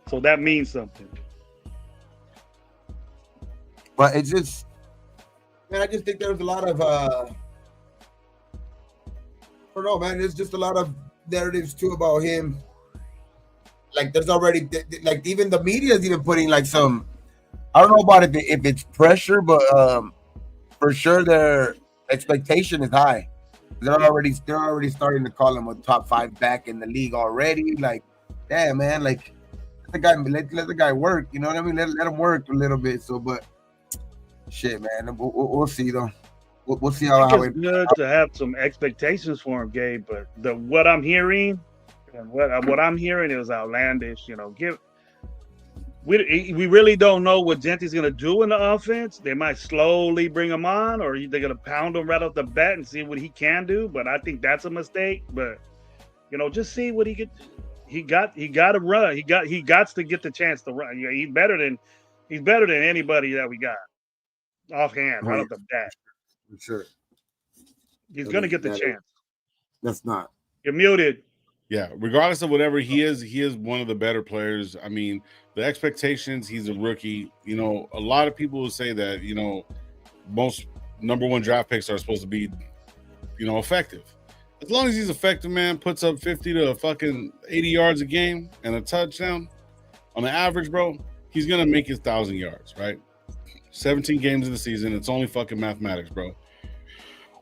So that means something. But it's just, man, I just think there's a lot of I don't know, man. There's just a lot of narratives too about him. Like there's already like even the media is even putting like some, I don't know about if it's pressure, but for sure their expectation is high. They're already starting to call him a top 5 back in the league already. Like, damn man, like let the guy work. You know what I mean? Let him work a little bit. So, but shit, man, we'll see though. We'll see how it's good to have some expectations for him, Gabe. But what I'm hearing. And what I'm hearing is outlandish. You know, we really don't know what Jeanty's going to do in the offense. They might slowly bring him on, or they're going to pound him right off the bat and see what he can do. But I think that's a mistake. But you know, just see what he could. He got to run. He got to get the chance to run. Yeah, he's better than anybody that we got offhand right off the bat. For sure, he's going to get the chance. That's not. You're muted. Yeah, regardless of whatever he is one of the better players. I mean, the expectations, he's a rookie. You know, a lot of people will say that, you know, most number 1 draft picks are supposed to be, you know, effective. As long as he's effective, man, puts up 50 to fucking 80 yards a game and a touchdown on the average, bro, he's going to make his 1,000 yards, right? 17 games in the season. It's only fucking mathematics, bro.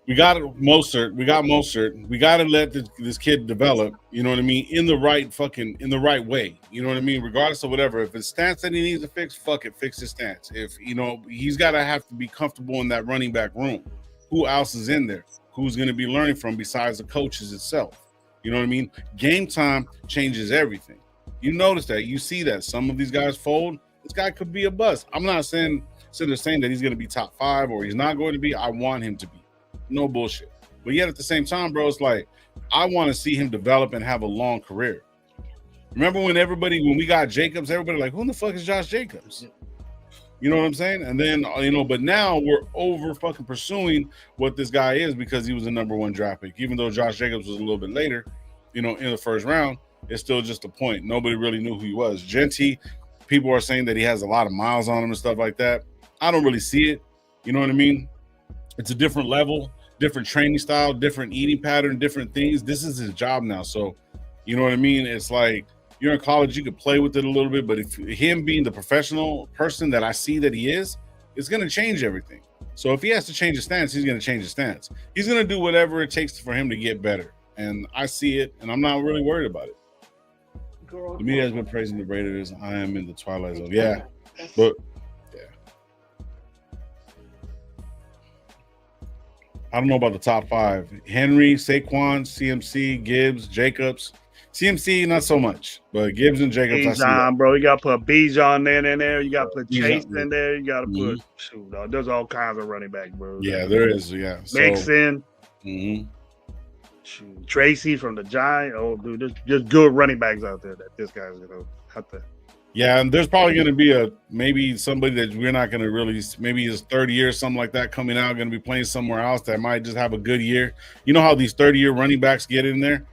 We got Mostert. We got to let this kid develop, you know what I mean, in the right way. You know what I mean? Regardless of whatever. If it's stance that he needs to fix, fuck it, fix his stance. If, you know, he's got to have to be comfortable in that running back room. Who else is in there? Who's going to be learning from besides the coaches itself? You know what I mean? Game time changes everything. You notice that. You see that. Some of these guys fold. This guy could be a bust. I'm not saying that he's going to be top 5 or he's not going to be. I want him to be. No bullshit. But yet at the same time, bro, it's like I want to see him develop and have a long career. Remember when we got Jacobs, everybody like, who the fuck is Josh Jacobs? You know what I'm saying? And then, you know, but now we're over fucking pursuing what this guy is because he was a number 1 draft pick. Even though Josh Jacobs was a little bit later, you know, in the first round, it's still just a point. Nobody really knew who he was. Jeanty, people are saying that he has a lot of miles on him and stuff like that. I don't really see it. You know what I mean? It's a different level, different training style, different eating pattern, different things. This is his job now. So, you know what I mean? It's like you're in college, you could play with it a little bit, but if him being the professional person that I see that he is, it's going to change everything. So if he has to change his stance, he's going to change his stance. He's going to do whatever it takes for him to get better. And I see it, and I'm not really worried about it. The media has been praising the Raiders. I am in the twilight zone. Yeah, but I don't know about the top 5. Henry, Saquon, CMC, Gibbs, Jacobs. CMC, not so much, but Gibbs and Jacobs, I see that. Bro, you got to put Bijan in there. You got to put Chase in there. You got to put there's all kinds of running back, bro. Yeah, there is. Yeah, Mixon, Tracy from the Giants. Oh, dude, there's just good running backs out there that this guy's gonna have to. Yeah, and there's probably going to be maybe somebody that we're not going to really, maybe his third year, something like that coming out, going to be playing somewhere else that might just have a good year. You know how these 30-year running backs get in there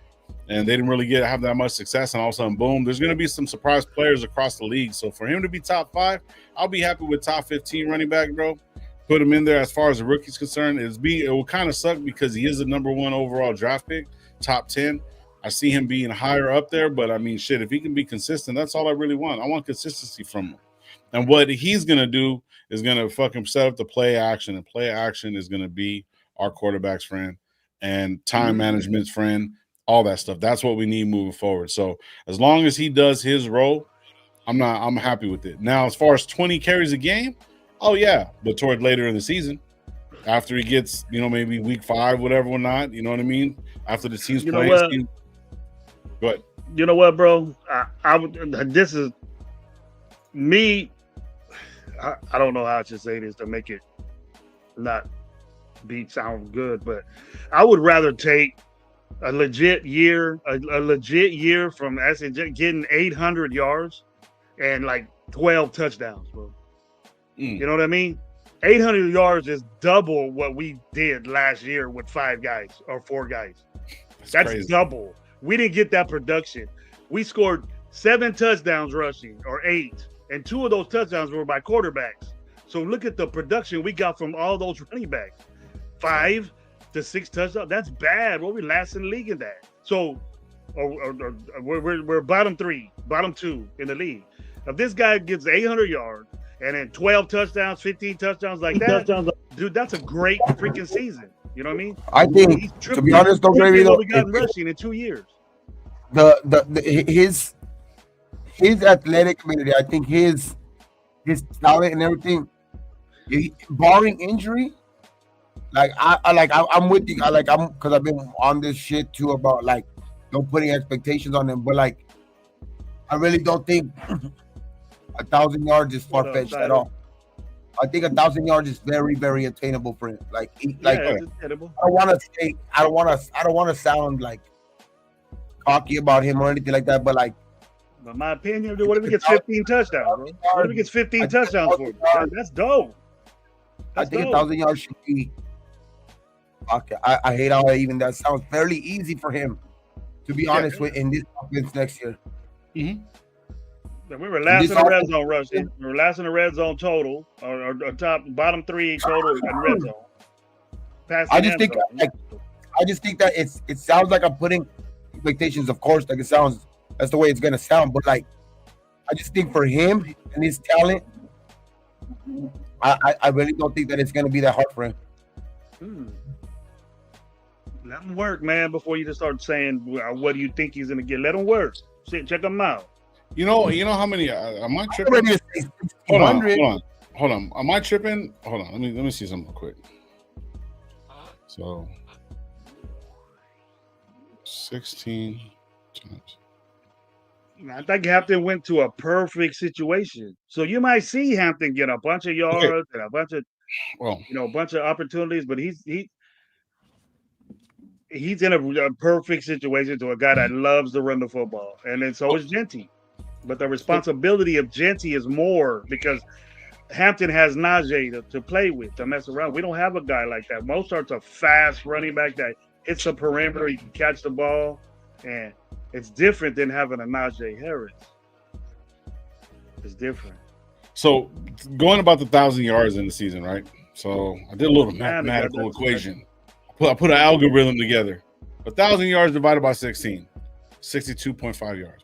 and they didn't really have that much success, and all of a sudden, boom, there's going to be some surprise players across the league. So for him to be top 5, I'll be happy with top 15 running back, bro. Put him in there as far as the rookie's concerned. It will kind of suck because he is the number 1 overall draft pick, top 10. I see him being higher up there, but I mean, shit, if he can be consistent, that's all I really want. I want consistency from him. And what he's going to do is going to fucking set up the play action, and play action is going to be our quarterback's friend and time management's friend, all that stuff. That's what we need moving forward. So as long as he does his role, I'm happy with it. Now, as far as 20 carries a game, oh yeah, but toward later in the season, after he gets, maybe week 5, whatever or not, you know what I mean? After the team's playing. Go ahead. You know what, bro? This is me. I don't know how I should say this to make it not sound good, but I would rather take a legit year from Ashton Jeanty getting 800 yards and like 12 touchdowns, bro. You know what I mean? 800 yards is double what we did last year with 5 guys or 4 guys. That's crazy. Double. We didn't get that production. We scored 7 touchdowns rushing or 8, and 2 of those touchdowns were by quarterbacks. So look at the production we got from all those running backs. 5 to 6 touchdowns. That's bad. Well, we last in the league in that. So we're bottom 2 in the league. If this guy gets 800 yards and then 12 touchdowns, 15 touchdowns like that, dude, that's a great freaking season. You know what I mean? I think, to be honest, though, Gravy, though, we got rushing in 2 years. His athletic ability, I think his talent and everything, barring injury, I'm with you. Because I've been on this shit too about don't putting expectations on him, but I really don't think 1,000 yards is far fetched at all. I think 1,000 yards is very, very attainable for him. It's attainable. I don't want to sound cocky about him or anything like that, but But my opinion, what if he gets 15 touchdowns, bro? What if he gets 15 touchdowns for you? That's dope. I think 1,000 yards should be. Okay, I hate how that sounds fairly easy for him, to be honest with, in this offense next year. Mm-hmm. We were last in the red zone rushing. We were last in the red zone total, or bottom 3 total in red zone. I just think that it sounds like I'm putting expectations. Of course, it sounds, that's the way it's gonna sound. But I just think for him and his talent, I really don't think that it's gonna be that hard for him. Let him work, man. Before you just start saying, what do you think he's gonna get? Let him work. Check him out. You know how many? Am I tripping? Hold on. Am I tripping? Hold on. Let me see something real quick. So 16 times. I think Hampton went to a perfect situation. So you might see Hampton get a bunch of yards and a bunch of, a bunch of opportunities, but he's in a perfect situation to a guy that loves to run the football, and then so is Jeanty. But the responsibility of Jeanty is more because Hampton has Najee to play with, to mess around. We don't have a guy like that. Mostert's a fast running back that hits the perimeter. He can catch the ball, and it's different than having a Najee Harris. It's different. So going about the 1,000 yards in the season, right? So I did a little mathematical equation. I put an algorithm together. 1,000 yards divided by 16, 62.5 yards.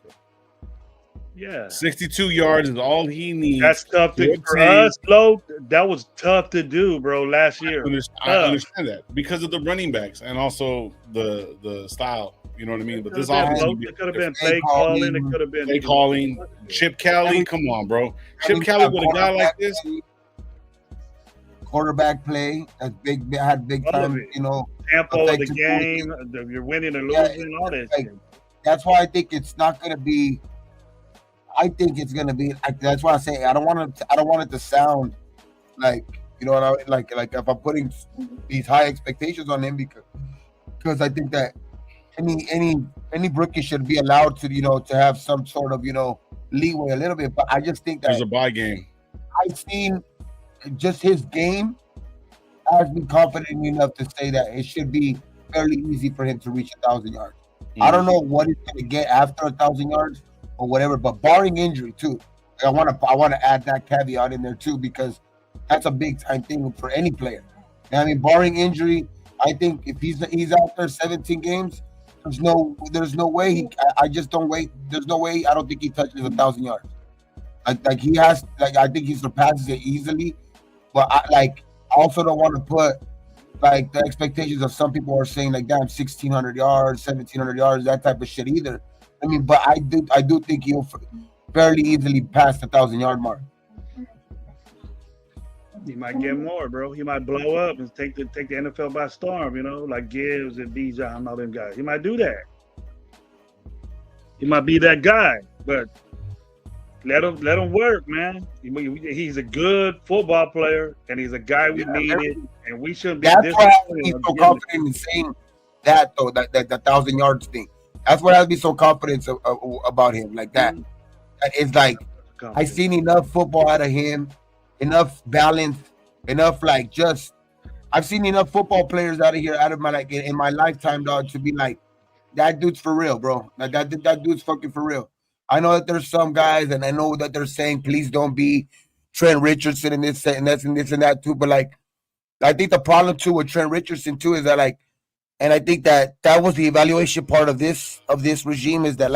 Yeah, 62 yards is all he needs. That's tough for us, Flo. That was tough to do, bro. Last year, I understand that because of the running backs and also the style. You know what I mean? But this offense, it could have been play calling. It could have been play calling. Chip Kelly, come on, bro. Chip Kelly with a guy like this. Quarterback play, that's big. Had big time. Tempo of the game. You're winning or losing. All that. That's why I think it's not going to be. I think it's gonna be. That's why I say I don't want it to sound like like if I'm putting these high expectations on him because I think that any rookie should be allowed to to have some sort of leeway a little bit. But I just think that there's a bye game. I've seen just his game has me confident enough to say that it should be fairly easy for him to reach 1,000 yards. I don't know what he's gonna get after 1,000 yards. Or whatever, but barring injury too, I want to add that caveat in there too because that's a big time thing for any player. I mean, barring injury, I think if he's out there 17 games, there's no way I just don't wait. There's no way I don't think he touches 1,000 yards. He has I think he surpasses it easily, but I also don't want to put the expectations of some people are saying damn 1,600 yards, 1,700 yards, that type of shit either. I mean, but I do think fairly easily past the 1,000-yard mark. He might get more, bro. He might blow up and take the NFL by storm. Like Gibbs and Bijan and all them guys. He might do that. He might be that guy, but let him work, man. He's a good football player, and he's a guy we needed, and we shouldn't be. That's why he's so confident in saying that, though. That 1,000 yards thing. That's what I'd be so confident about him, like that. It's like I seen enough football out of him, enough balance, enough I've seen enough football players out of my in my lifetime, dog, to be like, that dude's for real, bro. That dude's fucking for real. I know that there's some guys, and I know that they're saying, please don't be Trent Richardson and this and this and this and that too. But I think the problem too with Trent Richardson too is that and I think that was the evaluation part of this regime is that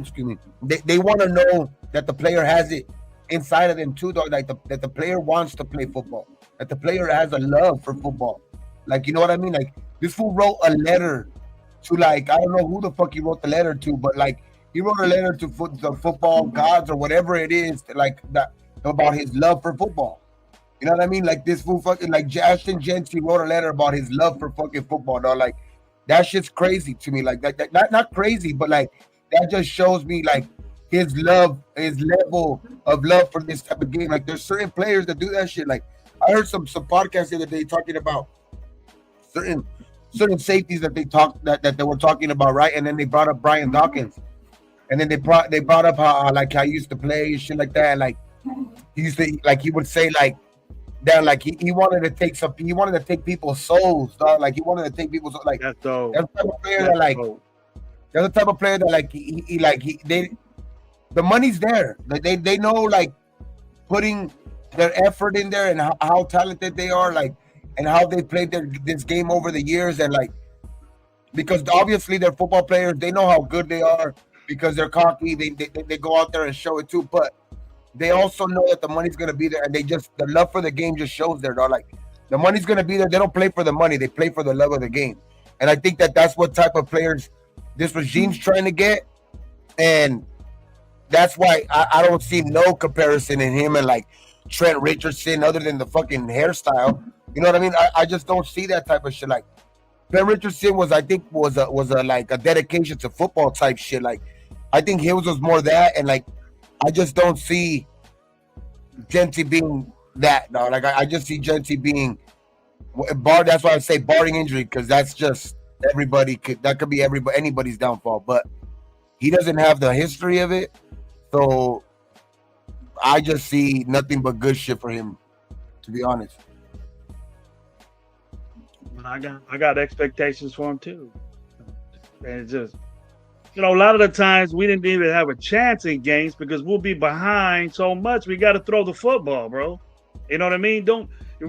excuse me, they want to know that the player has it inside of them too, though. That the player wants to play football, that the player has a love for football. You know what I mean? This fool wrote a letter to I don't know who the fuck he wrote the letter to, but he wrote a letter to the football gods or whatever it is, that about his love for football. You know what I mean? This fool fucking Ashton Jeanty wrote a letter about his love for fucking football, dog. That shit's crazy to me. That not crazy, but that just shows me his level of love for this type of game. There's certain players that do that shit. I heard some podcasts the other day talking about certain safeties that they were talking about, right? And then they brought up Brian Dawkins, and then they brought up how how he used to play and shit like that. He used to he would say that he wanted to take people's souls, dog. He wanted to take people's that's dope. That's the type of player that's the type of player that the money's there. They know putting their effort in there and how talented they are, and how they played this game over the years, and because obviously they're football players, they know how good they are because they're cocky. They go out there and show it too, but they also know that the money's gonna be there, and the love for the game just shows there, dog. The money's gonna be there. They don't play for the money; they play for the love of the game, and I think that's what type of players this regime's trying to get, and that's why I don't see no comparison in him and Trent Richardson other than the fucking hairstyle. You know what I mean? I just don't see that type of shit. Trent Richardson was a dedication to football type shit. I think his was more that, and I just don't see Jeanty being that. No, I just see Jeanty being that's why I say barring injury, because that's just that could be anybody's downfall. But he doesn't have the history of it, so I just see nothing but good shit for him, to be honest. I got expectations for him too, and it's just a lot of the times we didn't even have a chance in games because we'll be behind so much. We got to throw the football, bro. You know what I mean? We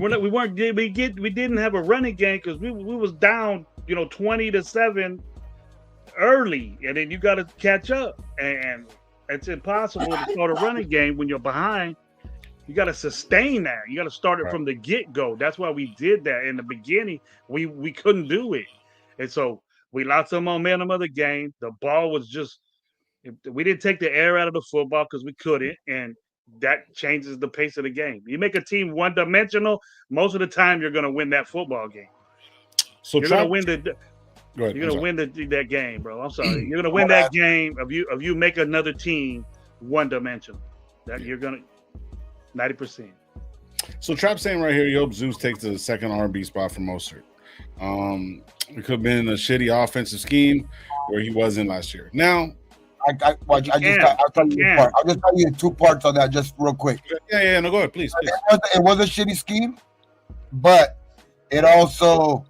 didn't have a running game because we was down 20-7 early, and then you got to catch up, and it's impossible to start a running game when you're behind. You got to sustain that. You got to start it from the get-go. That's why we did that in the beginning. We couldn't do it. And so we lost the momentum of the game. The ball was we didn't take the air out of the football because we couldn't. And that changes the pace of the game. You make a team one-dimensional, most of the time you're going to win that football game. So you're going to win that game, bro. I'm sorry. You're going to win that game if you make another team one-dimensional. That you're going to 90%. So Trap saying right here, he hopes Zeus takes the second R&B spot for Mostert. It could have been a shitty offensive scheme where he wasn't last year. Now, I'll just tell you 2 parts on that just real quick. Yeah. No, go ahead, please. It was a shitty scheme, but it also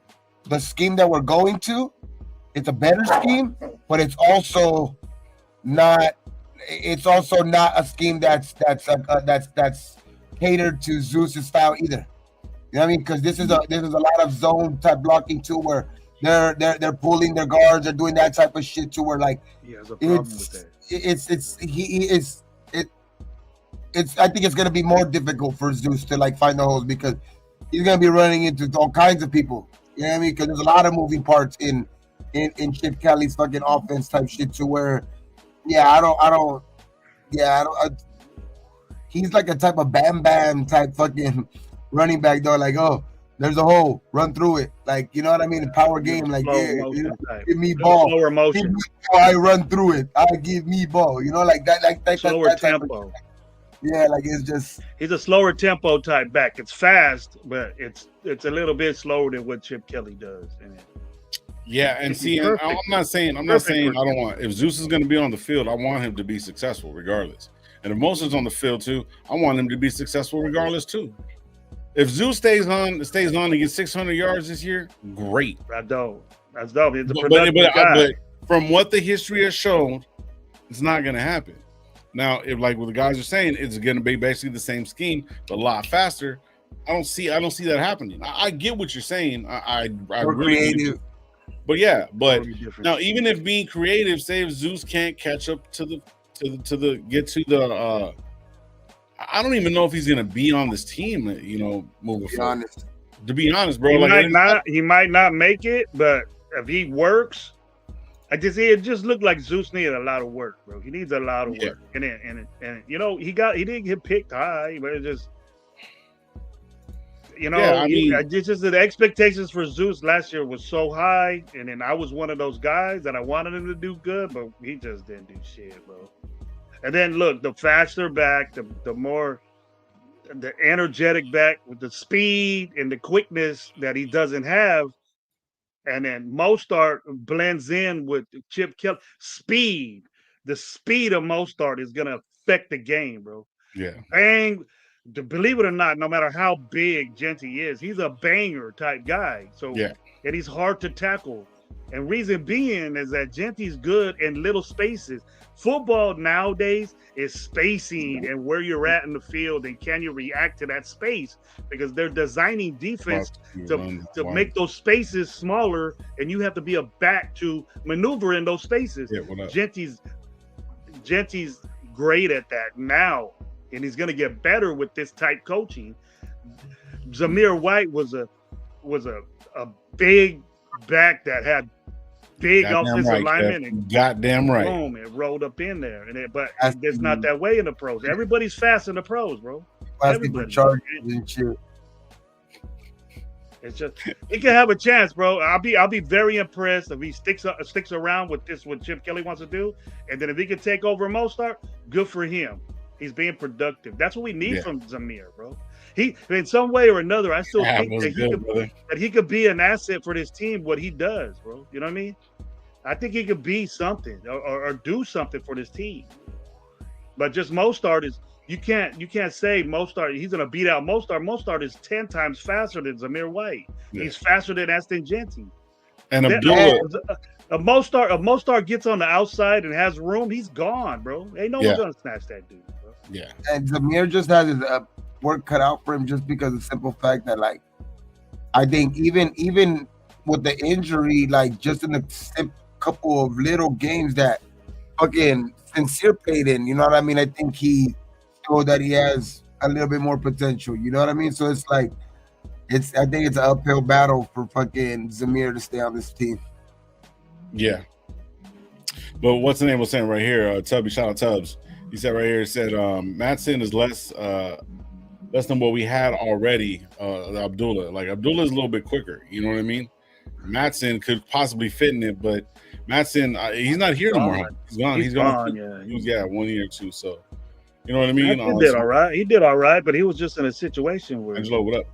the scheme that we're going to. It's a better scheme, but it's also not. It's also not a scheme that's catered to Zeus's style either. You know what I mean? Because this is a lot of zone type blocking too, where they're pulling their guards, they're doing that type of shit too, where there's a problem with that. I think it's gonna be more difficult for Zeus to find the holes because he's gonna be running into all kinds of people. You know what I mean? Because there's a lot of moving parts in Chip Kelly's fucking offense type shit to where Yeah, I don't. Yeah, I don't. He's like a type of bam type fucking running back though. Like, oh, there's a hole, run through it. Like, you know what I mean? Power game. Like, Slow yeah, motion type. give me ball. Slower Give motion. me ball, I run through it. I give me ball. You know, like that. Like that. Slower that type tempo. of, yeah, like it's just. He's a slower tempo type back. It's fast, but it's a little bit slower than what Chip Kelly does. Yeah, and see, I'm not saying I don't want. If Zeus is going to be on the field, I want him to be successful regardless. And if Moses on the field too, I want him to be successful regardless too. If Zeus stays on and gets 600 yards this year, great. That's dope. He's a But guy. from what the history has shown, it's not going to happen. Now, if like what the guys are saying, it's going to be basically the same scheme, but a lot faster. I don't see that happening. I get what you're saying. I really creative. But yeah, but now even if being creative, say if Zeus can't catch up to the I don't even know if he's gonna be on this team, you know, moving forward. To be honest, bro, he might not make it, but if he works, it just looked like Zeus needed a lot of work, bro. He needs a lot of work, and you know he didn't get picked high, but it just. You know, it's just the expectations for Zeus last year was so high, and then I was one of those guys that I wanted him to do good, but he just didn't do shit, bro. And then look, the faster back, the more the energetic back with the speed and the quickness that he doesn't have, and then Mostart blends in with Chip Kelly. The speed of Mostart is gonna affect the game, bro. Yeah. Believe it or not, no matter how big Jeanty is, he's a banger type guy. So and he's hard to tackle. And reason being is that Jeanty's good in little spaces. Football nowadays is spacing and where you're at in the field and can you react to that space, because they're designing defense to make those spaces smaller, and you have to be a back to maneuver in those spaces. Jeanty's great at that now. And he's going to get better with this type coaching. Zamir White was a big back that had big offensive linemen, and goddamn right, boom, it rolled up in there. But it's not that way in the pros. Everybody's fast in the pros, bro. Everybody. It's just he can have a chance, bro. I'll be very impressed if he sticks around with this what Chip Kelly wants to do, and then if he can take over Mostart, good for him. He's being productive. That's what we need from Zamir, bro. He, in some way or another, I still think that he could be an asset for this team. What he does, bro. You know what I mean? I think he could be something or do something for this team. But just Mostart is you can't say Mostart. He's gonna beat out Mostart. Mostart is 10 times faster than Zamir White. Yeah. He's faster than Ashton Jeanty. And Abdullah. If Mostart gets on the outside and has room, he's gone, bro. Ain't no one's gonna snatch that dude, bro. Yeah. And Zamir just has his work cut out for him just because of the simple fact that, like, I think even with the injury, like, just in the couple of little games that fucking Sincere played in, you know what I mean? I think he showed that he has a little bit more potential, you know what I mean? So it's like, I think it's an uphill battle for fucking Zamir to stay on this team. Yeah. But what's the name was saying right here? Tubby, shout out Tubbs. He said right here, said Matson is less than what we had already. Abdullah. Like Abdullah is a little bit quicker. You know what I mean? Matson could possibly fit in it, but Matson, he's not here no more. He's gone. He's gone. He was 1 year or two. So you know what I mean? He did all right. He did all right, but he was just in a situation where Angelo, what up?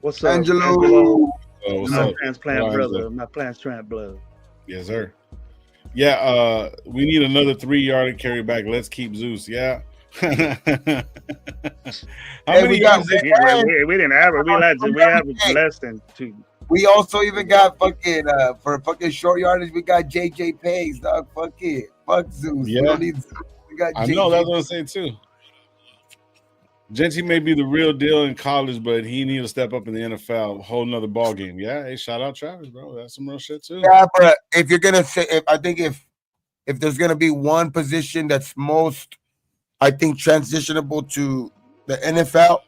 What's up, Angelo? What's up? Transplant brother. My transplant blood. Yes, sir. Yeah, we need another 3-yard carry back. Let's keep Zeus. Yeah. How many we didn't average. We averaged less than 2. We also even got fucking for fucking short yardage. We got JJ Pace, dog. Fuck it. Fuck Zeus. Yeah. We got I know that's what I'm saying too. Jeanty may be the real deal in college, but he need to step up in the NFL, a whole nother ball game. Yeah, hey, shout out Travis, bro. That's some real shit too. Yeah, but if you're gonna say, if there's gonna be one position that's most, I think, transitionable to the NFL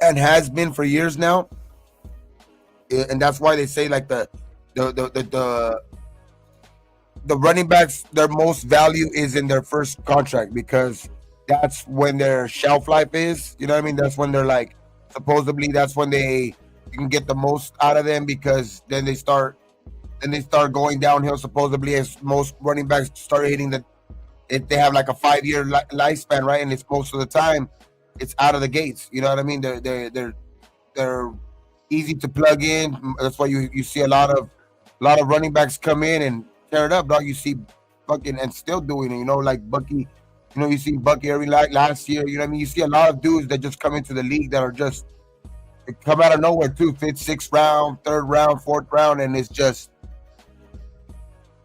and has been for years now, and that's why they say like the the running backs, their most value is in their first contract because that's when their shelf life is. You know what I mean? That's when they're like, supposedly that's when you can get the most out of them because then they start going downhill. Supposedly, as most running backs start hitting if they have like a 5-year lifespan, right? And it's most of the time it's out of the gates. You know what I mean? They're easy to plug in. That's why you see a lot of running backs come in and tear it up, dog. You see fucking and still doing it, like Bucky. You see Bucky every last year. You know what I mean? You see a lot of dudes that just come into the league that are just come out of nowhere too. 5th, 6th round, 3rd round, 4th round, and it's just.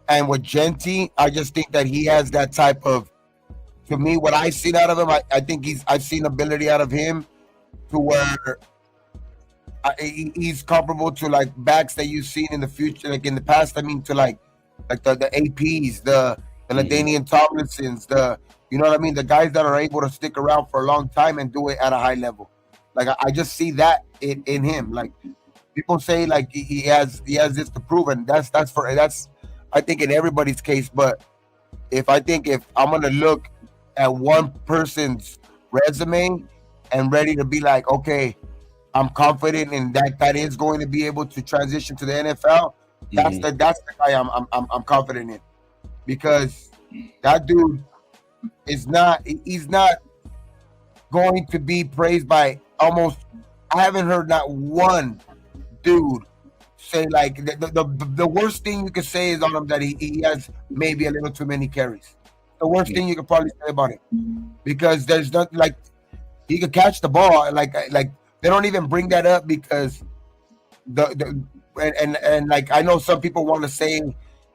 And with Jeanty, I just think that he has that type of. To me, what I've seen out of him, I think I've seen ability out of him to where he's comparable to like backs that you've seen in the future, like in the past. I mean, to like the APs, the LaDainian Tomlinsons, you know what I mean, the guys that are able to stick around for a long time and do it at a high level. Like I just see that in him. Like people say, like he has this to prove, and that's I think in everybody's case. But if I'm gonna look at one person's resume and ready to be like, okay, I'm confident in that is going to be able to transition to the NFL. That's the guy I'm confident in, because that dude he's not going to be praised by almost. I haven't heard not one dude say like the worst thing you could say is on him that he has maybe a little too many carries. The worst thing you could probably say about him, because there's not like he could catch the ball. Like they don't even bring that up because and like I know some people want to say,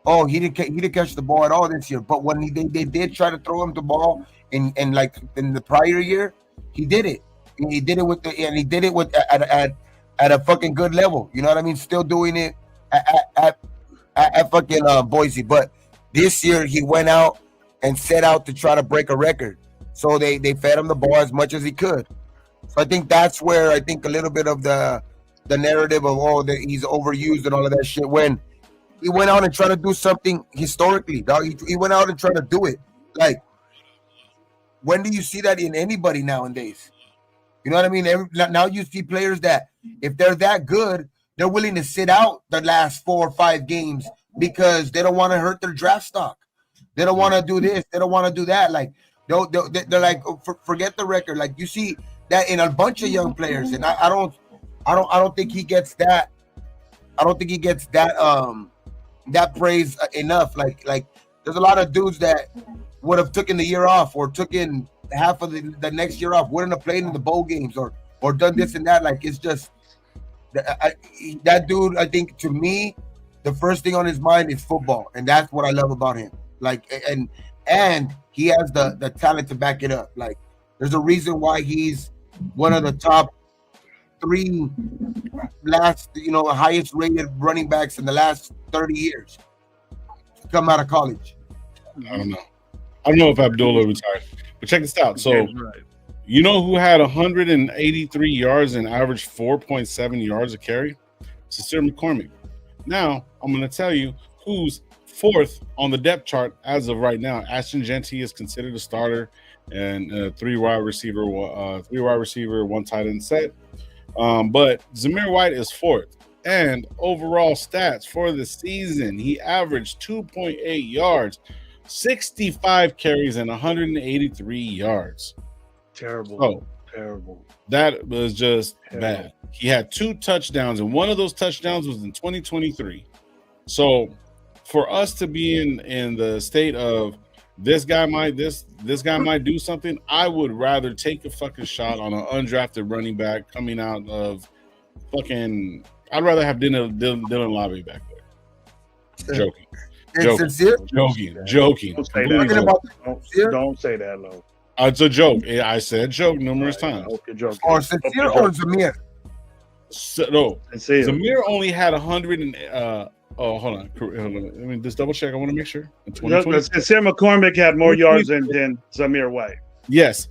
oh, he didn't catch the ball at all this year. But when they did try to throw him the ball in like in the prior year, he did it. He did it with at a fucking good level. You know what I mean? Still doing it at fucking Boise. But this year he went out and set out to try to break a record. So they fed him the ball as much as he could. So I think that's where I think a little bit of the narrative of that he's overused and all of that shit, when he went out and tried to do something historically, dog. He went out and tried to do it. Like, when do you see that in anybody nowadays? You know what I mean? Now you see players that if they're that good, they're willing to sit out the last 4 or 5 games because they don't want to hurt their draft stock. They don't want to do this. They don't want to do that. Like they're like, forget the record. Like you see that in a bunch of young players, and I don't think he gets that. I don't think he gets that that praise enough. Like there's a lot of dudes that would have taken the year off or taken half of the next year off, wouldn't have played in the bowl games or done this and that. Like it's just that dude. I think to me, the first thing on his mind is football, and that's what I love about him. Like and he has the talent to back it up. Like there's a reason why he's one of the top 3 highest rated running backs in the last 30 years to come out of college. I don't know if Abdullah retired, but check this out. So you know who had 183 yards and averaged 4.7 yards a carry? Sincere McCormick. Now I'm going to tell you who's 4th on the depth chart as of right now. Ashton Jeanty is considered a starter and 3 wide receiver, 1 tight end set. But Zamir White is 4th. And overall stats for the season, he averaged 2.8 yards, 65 carries, and 183 yards. Terrible. That was just bad. He had 2 touchdowns, and one of those touchdowns was in 2023. So for us to be in the state of this guy might do something, I would rather take a fucking shot on an undrafted running back coming out of fucking. I'd rather have Dylan Lave back there. Joking. Don't say that, Lo. It's a joke. I said joke numerous times. Or Sincere or Zamir? No, Zamir only had 100 and hold on. Let me just double check. I want to make sure. Sincere McCormick had more yards than Zamir White. Yes.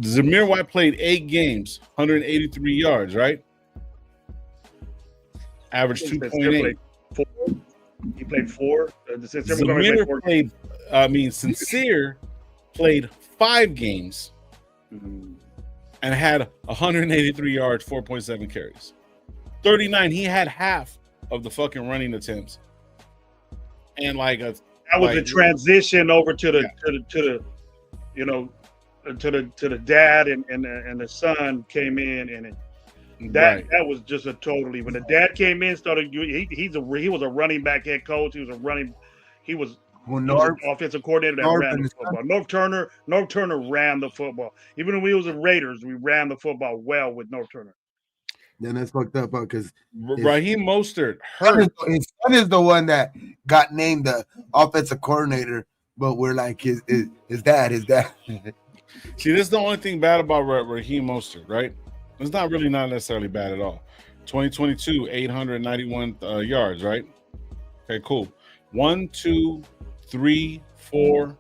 Zamir White played 8 games, 183 yards, right? Average 2.8. He played 4. Sincere Montgomery played 4. Sincere played 5 games and had 183 yards, 4.7 carries. 39. He had half of the fucking running attempts. And that was the transition over to the dad and the son came in, and that was just a totally, when the dad came in, he was a running back head coach. He was an offensive coordinator that ran the football. North Turner ran the football. Even when we was the Raiders, we ran the football well with North Turner. Then that's fucked up because Raheem Mostert hurt. His son is the one that got named the offensive coordinator, but we're like his dad. See, this is the only thing bad about Raheem Mostert, right? It's not necessarily bad at all. 2022, 891 yards, right? Okay, cool. 1, 2, 3, 4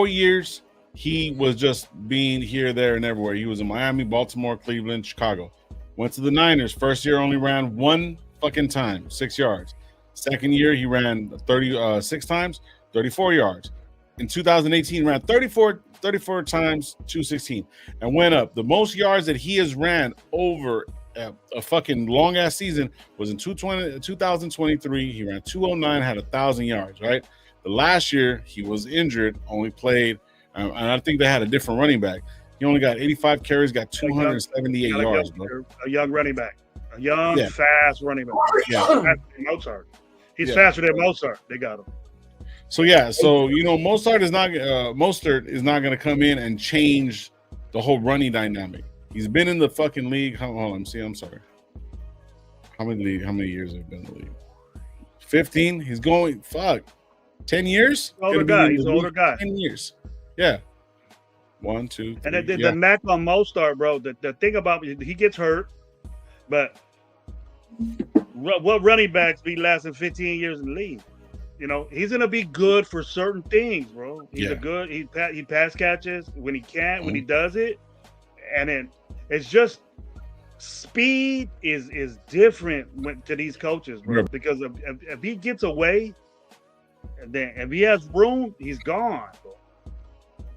years. He was just being here, there, and everywhere. He was in Miami, Baltimore, Cleveland, Chicago. Went to the Niners. First year only ran 1 fucking time, 6 yards. Second year he ran 36 times, 34 yards. In 2018 ran 34 times, 216, and went up. The most yards that he has ran over a fucking long ass season was in 2023. He ran 209, had 1,000 yards. Right. The last year he was injured, only played, and I think they had a different running back. He only got 85 carries, got 278 yards, bro. A young running back. A young, fast running back. Yeah. Mozart. He's faster than Mozart. They got him. So, Mostert is not going to come in and change the whole running dynamic. He's been in the fucking league. Hold on, I'm sorry. How many years have he been in the league? 15? He's going, 10 years? He's an older guy. 10 years. Yeah. 1, 2, 3. And the knack on Mostert, bro, the thing about he gets hurt, but what running backs be lasting 15 years in the league? He's gonna be good for certain things, bro. He pass catches when he can, when he does it, and then it's just speed is different to these coaches, bro. Yeah. Because if he gets away, and then if he has room, he's gone, bro.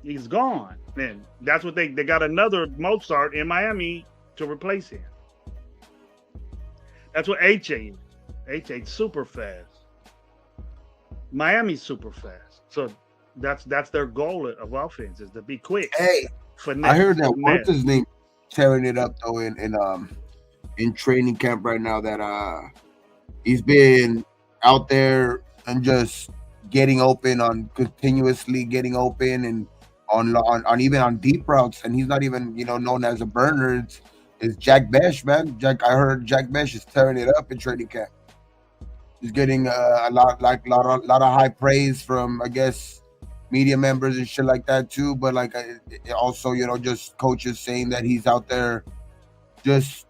He's gone. Then that's what they got another Mozart in Miami to replace him. That's what HA is. HA's super fast. Miami's super fast. So that's their goal of offense, is to be quick. Hey, I heard that what's his name tearing it up though in training camp right now, that he's been out there and just continuously getting open and on even on deep routes, and he's not even known as a burner. It's Jack Besh, man. I heard Jack Besh is tearing it up in training camp. He's getting a lot of high praise from, I guess, media members and shit like that too. But also, just coaches saying that he's out there just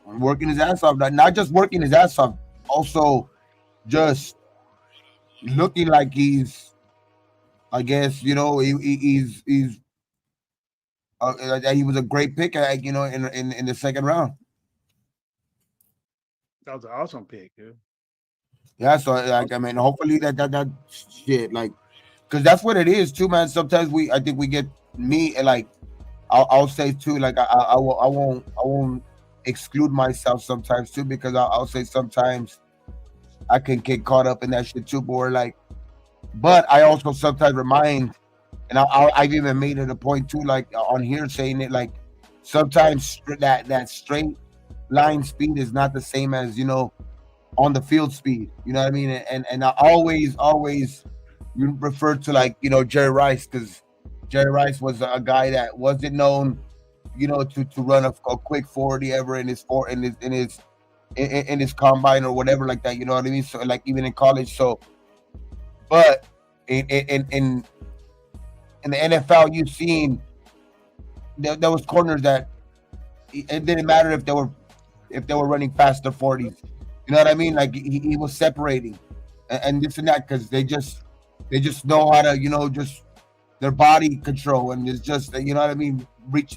working his ass off. Not just working his ass off, also just looking like he's, I guess, he was a great pick, in the second round. That was an awesome pick, dude. Yeah, so hopefully that shit, because that's what it is too, man. Sometimes I think we get I'll say too, I won't exclude myself sometimes too, because I'll say sometimes I can get caught up in that shit too, but I also sometimes remind, and I've even made it a point too, on here saying it, sometimes that straight line speed is not the same as on the field speed, you know what I mean? And I always refer to Jerry Rice, because Jerry Rice was a guy that wasn't known, to run a quick 40 ever in his combine or whatever like that, you know what I mean? So even in college. So, but in the NFL, you've seen there was corners that it didn't matter if they were running faster 40s. You know what I mean? He was separating and this and that, because they just know how to, just their body control, and it's just, you know what I mean, reach,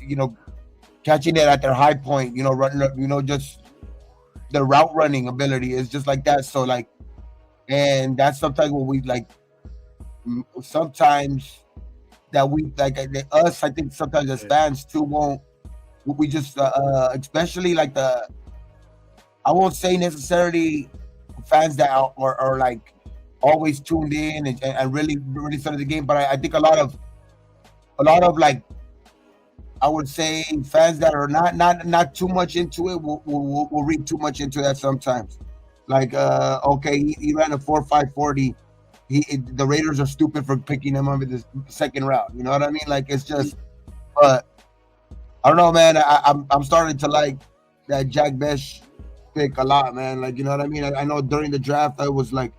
catching it at their high point, running, just the route running ability is just like that. So And that's sometimes what we like. Sometimes that we like us. I think sometimes as fans too won't. We just especially like I won't say necessarily fans that are like always tuned in and really study the game, but I think a lot of like I would say fans that are not too much into it will read too much into that sometimes. Like okay, he ran a 4.540. The Raiders are stupid for picking him up in the second round. You know what I mean? Like it's just, but I don't know, man. I'm starting to like that Jack Bech pick a lot, man. Like you know what I mean? I know during the draft I was like,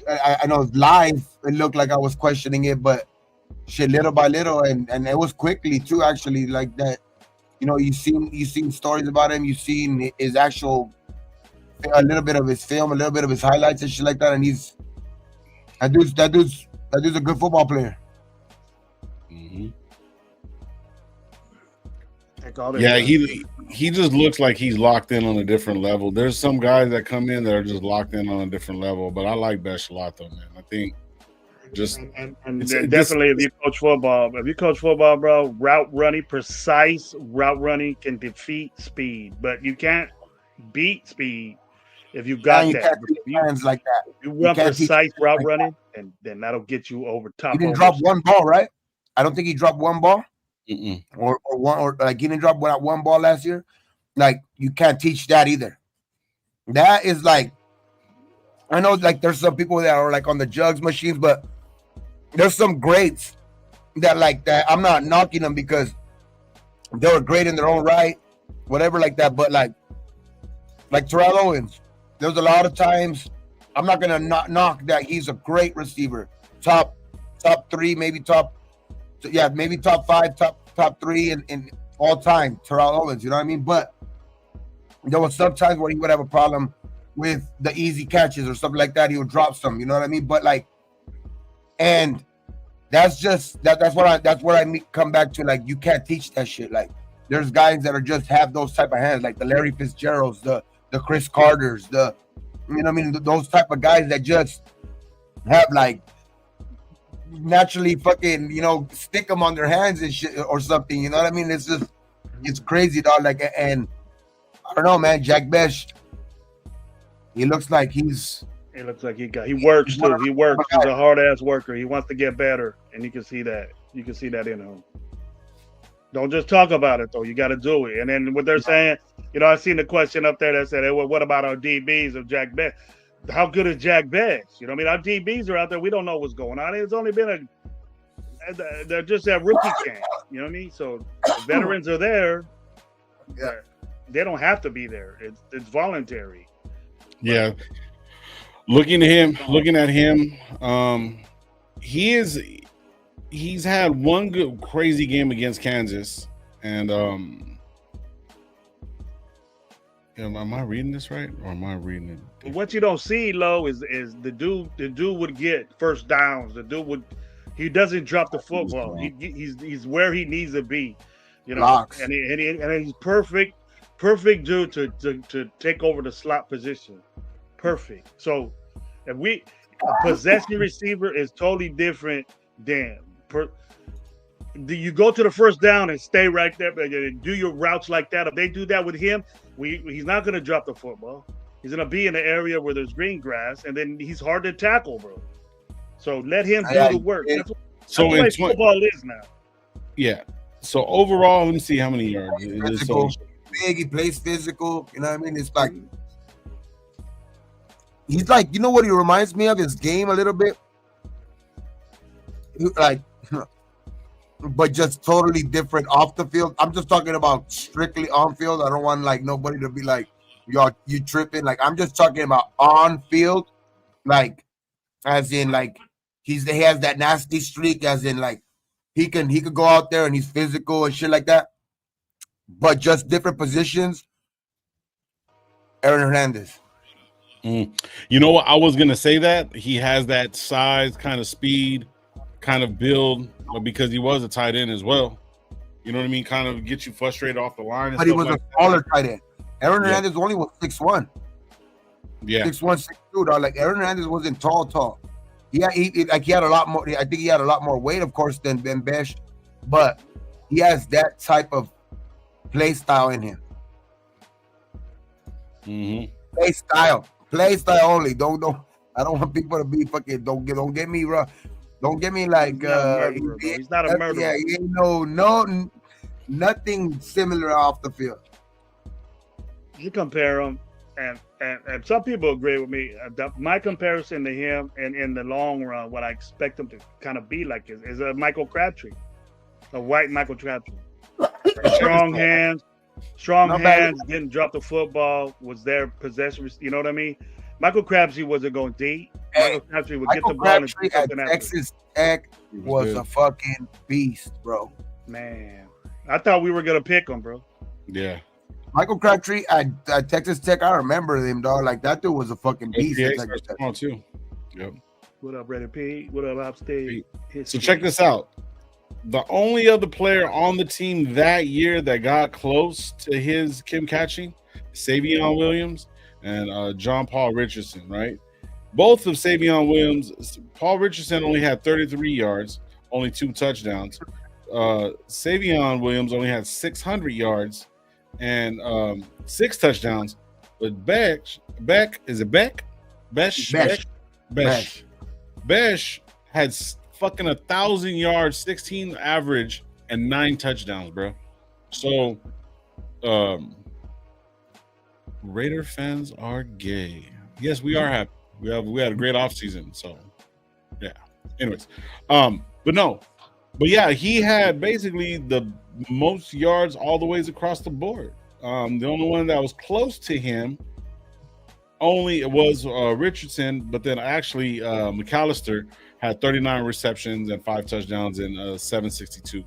I know live it looked like I was questioning it, but shit, little by little, and it was quickly too. Actually, like that, you know, you've seen stories about him. You've seen his actual a little bit of his film, a little bit of his highlights and shit like that. And that dude's a good football player. Mm-hmm. Yeah, he just looks like he's locked in on a different level. There's some guys that come in that are just locked in on a different level, but I like Bech a lot though, man. I think just definitely if you coach football, bro, precise route running can defeat speed, but you can't beat speed if you got that. Like that. If you run precise route running, and then that'll get you over top. He didn't drop one ball, right? I don't think he dropped one ball. Or like he didn't drop one ball last year. Like you can't teach that either. That is like, I know like there's some people that are like on the jugs machines, but there's some greats that like that. I'm not knocking them because they were great in their own right, whatever like that. But like Terrell Owens, there's a lot of times I'm not gonna knock that he's a great receiver, top 3, maybe top 5, top 3 in all time. Terrell Owens, you know what I mean? But there was sometimes where he would have a problem with the easy catches or something like that. He would drop some, you know what I mean? But like, and that's just that's what I come back to. Like, you can't teach that shit. Like, there's guys that are just have those type of hands, like the Larry Fitzgeralds, the Chris Carters, you know what I mean? Those type of guys that just have like naturally fucking, you know, stick them on their hands and shit or something. You know what I mean? It's just, it's crazy, dog. Like, and I don't know, man. Jack Bech, he looks like he works too. He works. He's a hard ass worker. He wants to get better, and you can see that. You can see that in him. Don't just talk about it though. You got to do it. And then what they're saying, you know, I seen the question up there that said, hey, well, what about our DBs of Jack Bech? How good is Jack Bech? You know what I mean? Our DBs are out there. We don't know what's going on. It's only been they're just at rookie camp. You know what I mean? So the veterans are there. Yeah. They don't have to be there. It's voluntary. Yeah. Looking at him, he's had one good crazy game against Kansas, and am I reading this right, or am I reading it different? What you don't see, Lo, is the dude would get first downs. He doesn't drop the football. He's where he needs to be, you know. Blocks. And he's perfect dude to take over the slot position. Perfect. So if a possession receiver is totally different than you go to the first down and stay right there and do your routes like that. If they do that with him, he's not going to drop the football. He's going to be in an area where there's green grass, and then he's hard to tackle, bro. So let him do the work. That's what football is now. Yeah. So overall, let me see how many yards. Big, he plays physical. You know what I mean? It's like he's like, you know what he reminds me of? His game a little bit. Like, but just totally different off the field. I'm just talking about strictly on field. I don't want like nobody to be like, you tripping. Like, I'm just talking about on field, like as in like he has that nasty streak, as in like he could go out there and he's physical and shit like that. But just different positions. Aaron Hernandez. You know what? I was gonna say that he has that size, kind of speed, kind of build, but because he was a tight end as well. You know what I mean? Kind of get you frustrated off the line. But he was a smaller tight end. Aaron Hernandez only was 6'1". Yeah. 6'1", 6'2", dog. Like Aaron Hernandez wasn't tall. He had a lot more. I think he had a lot more weight, of course, than Besh, but he has that type of play style in him. Mm-hmm. Play style only. Don't. I don't want people to be fucking. Don't get me wrong. Don't get me like. He's not a murderer. Yeah, he ain't nothing similar off the field. You compare him, and some people agree with me. My comparison to him, and in the long run, what I expect him to kind of be like is a Michael Crabtree, a white Michael Crabtree. Strong hands, didn't drop the football, was there possession. You know what I mean? Michael Crabtree wasn't going deep. Michael Crabtree would get the ball and do something at Texas Tech was a fucking beast, bro. Man, I thought we were gonna pick him, bro. Yeah. Michael Crabtree at Texas Tech, I remember him, dog. Like that dude was a fucking beast. Too. Yep. What up, Brady P? What up, Upstate? So check this out. The only other player on the team that year that got close to his Kim catching, Savion Williams and John Paul Richardson, right? Both of Savion Williams, Paul Richardson only had 33 yards, only 2 touchdowns. Savion Williams only had 600 yards and 6 touchdowns. But Besh had fucking 1,000 yards, 16 average, and 9 touchdowns, bro. So, Raider fans are gay. Yes, we are happy. We had a great offseason. So, yeah. Anyways, but yeah, he had basically the most yards all the ways across the board. The only one that was close to him only was Richardson, but then actually McAllister had 39 receptions and 5 touchdowns in 762.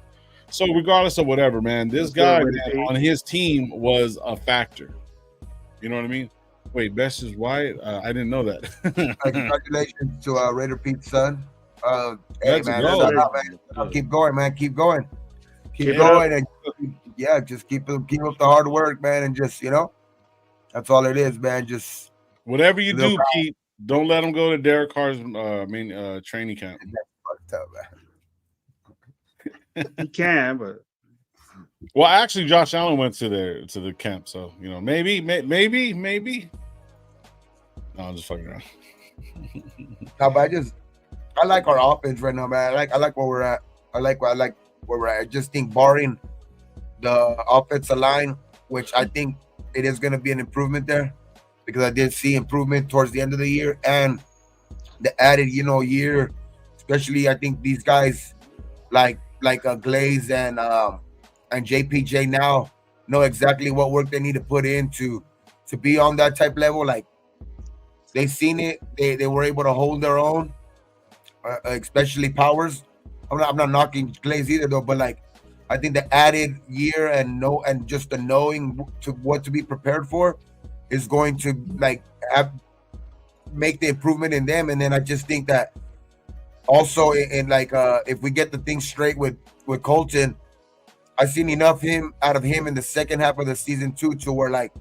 So regardless of whatever, man, this guy on his team was a factor. You know what I mean? Wait, Best is white? I didn't know that. Congratulations to Raider Pete's son. Hey, man, keep going, man. Keep going. Keep going. And just keep up the hard work, man. And just, that's all it is, man. Just whatever you do, Pete, don't let him go to Derek Carr's training camp. That's fucked up, man. He can, but well, actually, Josh Allen went to the camp, so maybe. No, I'm just fucking around. No, but I like our offense right now, man. I like where we're at. I like where we're at. I just think barring the offensive line, which I think it is going to be an improvement there, because I did see improvement towards the end of the year and the added, year, especially I think these guys like Glaze and JPJ now know exactly what work they need to put in to be on that type level. Like they've seen it, they were able to hold their own, especially Powers. I'm not knocking Glaze either though, but like I think the added year and just the knowing to what to be prepared for is going to make the improvement in them. And then I just think that also if we get the thing straight with Colton, I've seen enough out of him in the second half of the season too, to where like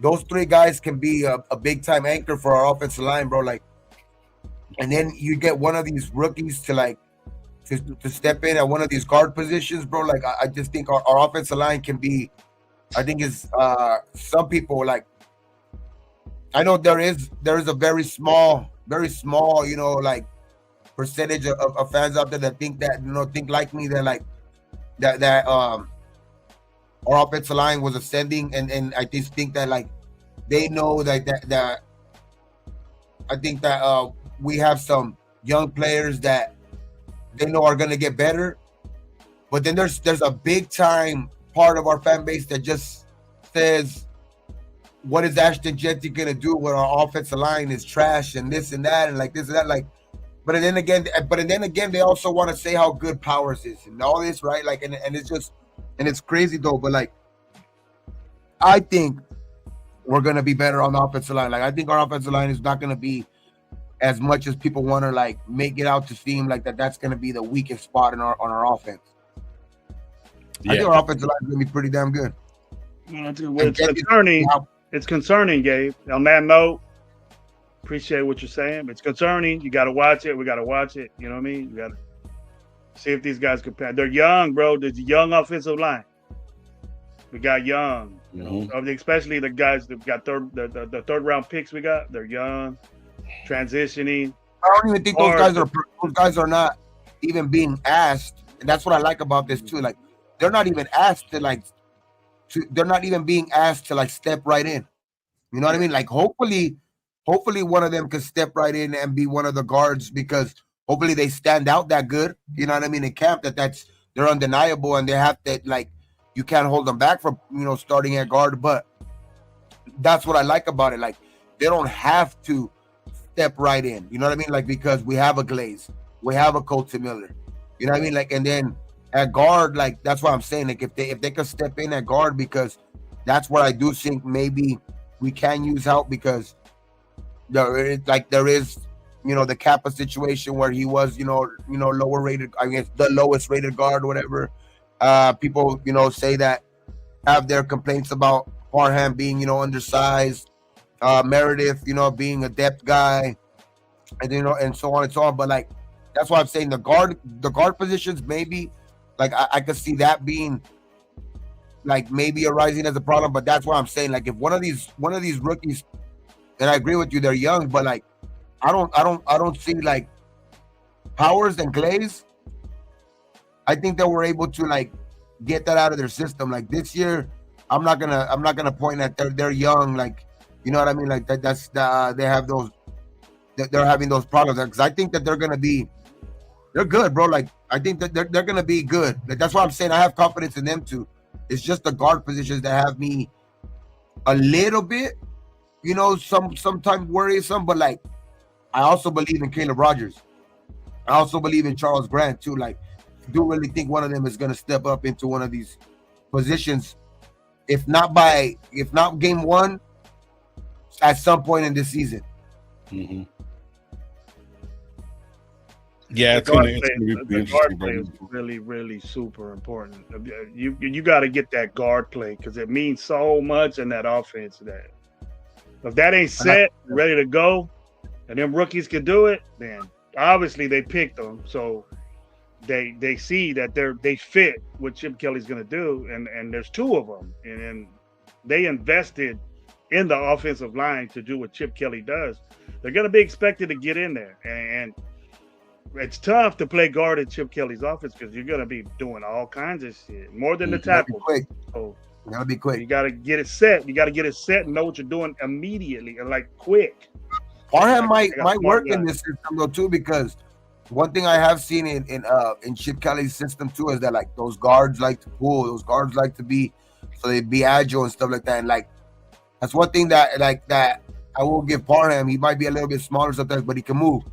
those 3 guys can be a big time anchor for our offensive line, bro. Like, and then you get one of these rookies to step in at one of these guard positions, bro. Like I just think our offensive line can be, I think is some people like, I know there is a very small, like percentage of fans out there that think that, think like me, that like that our offensive line was ascending, and I just think that like they know that I think that we have some young players that they know are gonna get better, but then there's a big time part of our fan base that just says, what is Ashton Jeanty gonna do when our offensive line is trash and this and that and like this and that, like. But then again, they also want to say how good Powers is and all this, right? Like, and it's just, and it's crazy though. But like, I think we're gonna be better on the offensive line. Like, I think our offensive line is not gonna be as much as people want to like make it out to seem like that's gonna be the weakest spot on our offense. Yeah. I think our offensive line is gonna be pretty damn good. It's concerning. It's concerning, Gabe. On that note, appreciate what you're saying. It's concerning. You got to watch it. We got to watch it. You know what I mean? You got to see if these guys compare. They're young, bro. There's a young offensive line. We got young, especially the guys that got the third round picks. We got they're young, transitioning. I don't even think those guys are not even being asked. And that's what I like about this too. Like they're not even asked they're not even being asked to like step right in. You know what I mean? Like hopefully one of them can step right in and be one of the guards because hopefully they stand out that good. You know what I mean? In camp they're undeniable and they have to like you can't hold them back from starting at guard. But that's what I like about it. Like they don't have to step right in. You know what I mean? Like because we have a Glaze, we have a Colton Miller. You know what I mean? Like and then at guard, like that's what I'm saying. Like if they could step in at guard because that's what I do think maybe we can use help because there is the Kappa situation where he was lower rated, I guess the lowest rated guard or whatever. People say that have their complaints about Parham being undersized, Meredith being a depth guy, and and so on and so on. But like that's why I'm saying the guard positions maybe like I could see that being like maybe arising as a problem. But that's why I'm saying like if one of these rookies, and I agree with you, they're young, but like I don't see like Powers and Glaze. I think that we're able to like get that out of their system. Like this year, I'm not gonna point at they're young. Like you know what I mean? Like that's they have those they're having those problems because I think that they're good, bro. Like I think that they're gonna be good. Like that's why I'm saying I have confidence in them too. It's just the guard positions that have me a little bit, sometimes worrisome. But like I also believe in Caleb Rogers. I also believe in Charles Grant too. Like I do really think one of them is gonna step up into one of these positions, if not game one, at some point in this season. Mm-hmm. Yeah, it's gonna be guard play is really, really super important. You got to get that guard play because it means so much in that offense. That if that ain't set, ready to go, and them rookies can do it, then obviously they picked them, so they see that they fit what Chip Kelly's going to do, and there's two of them, and they invested in the offensive line to do what Chip Kelly does. They're going to be expected to get in there, and it's tough to play guard in Chip Kelly's offense because you're going to be doing all kinds of shit, more than the tackle. So you got to be quick. You got to get it set. You got to get it set and know what you're doing immediately and like quick. Parham might work in this system though too, because one thing I have seen in Chip Kelly's system too is that like those guards like to pull, those guards like to be so they be agile and stuff like that. And like that's one thing that I will give Parham. He might be a little bit smaller sometimes, but he can move.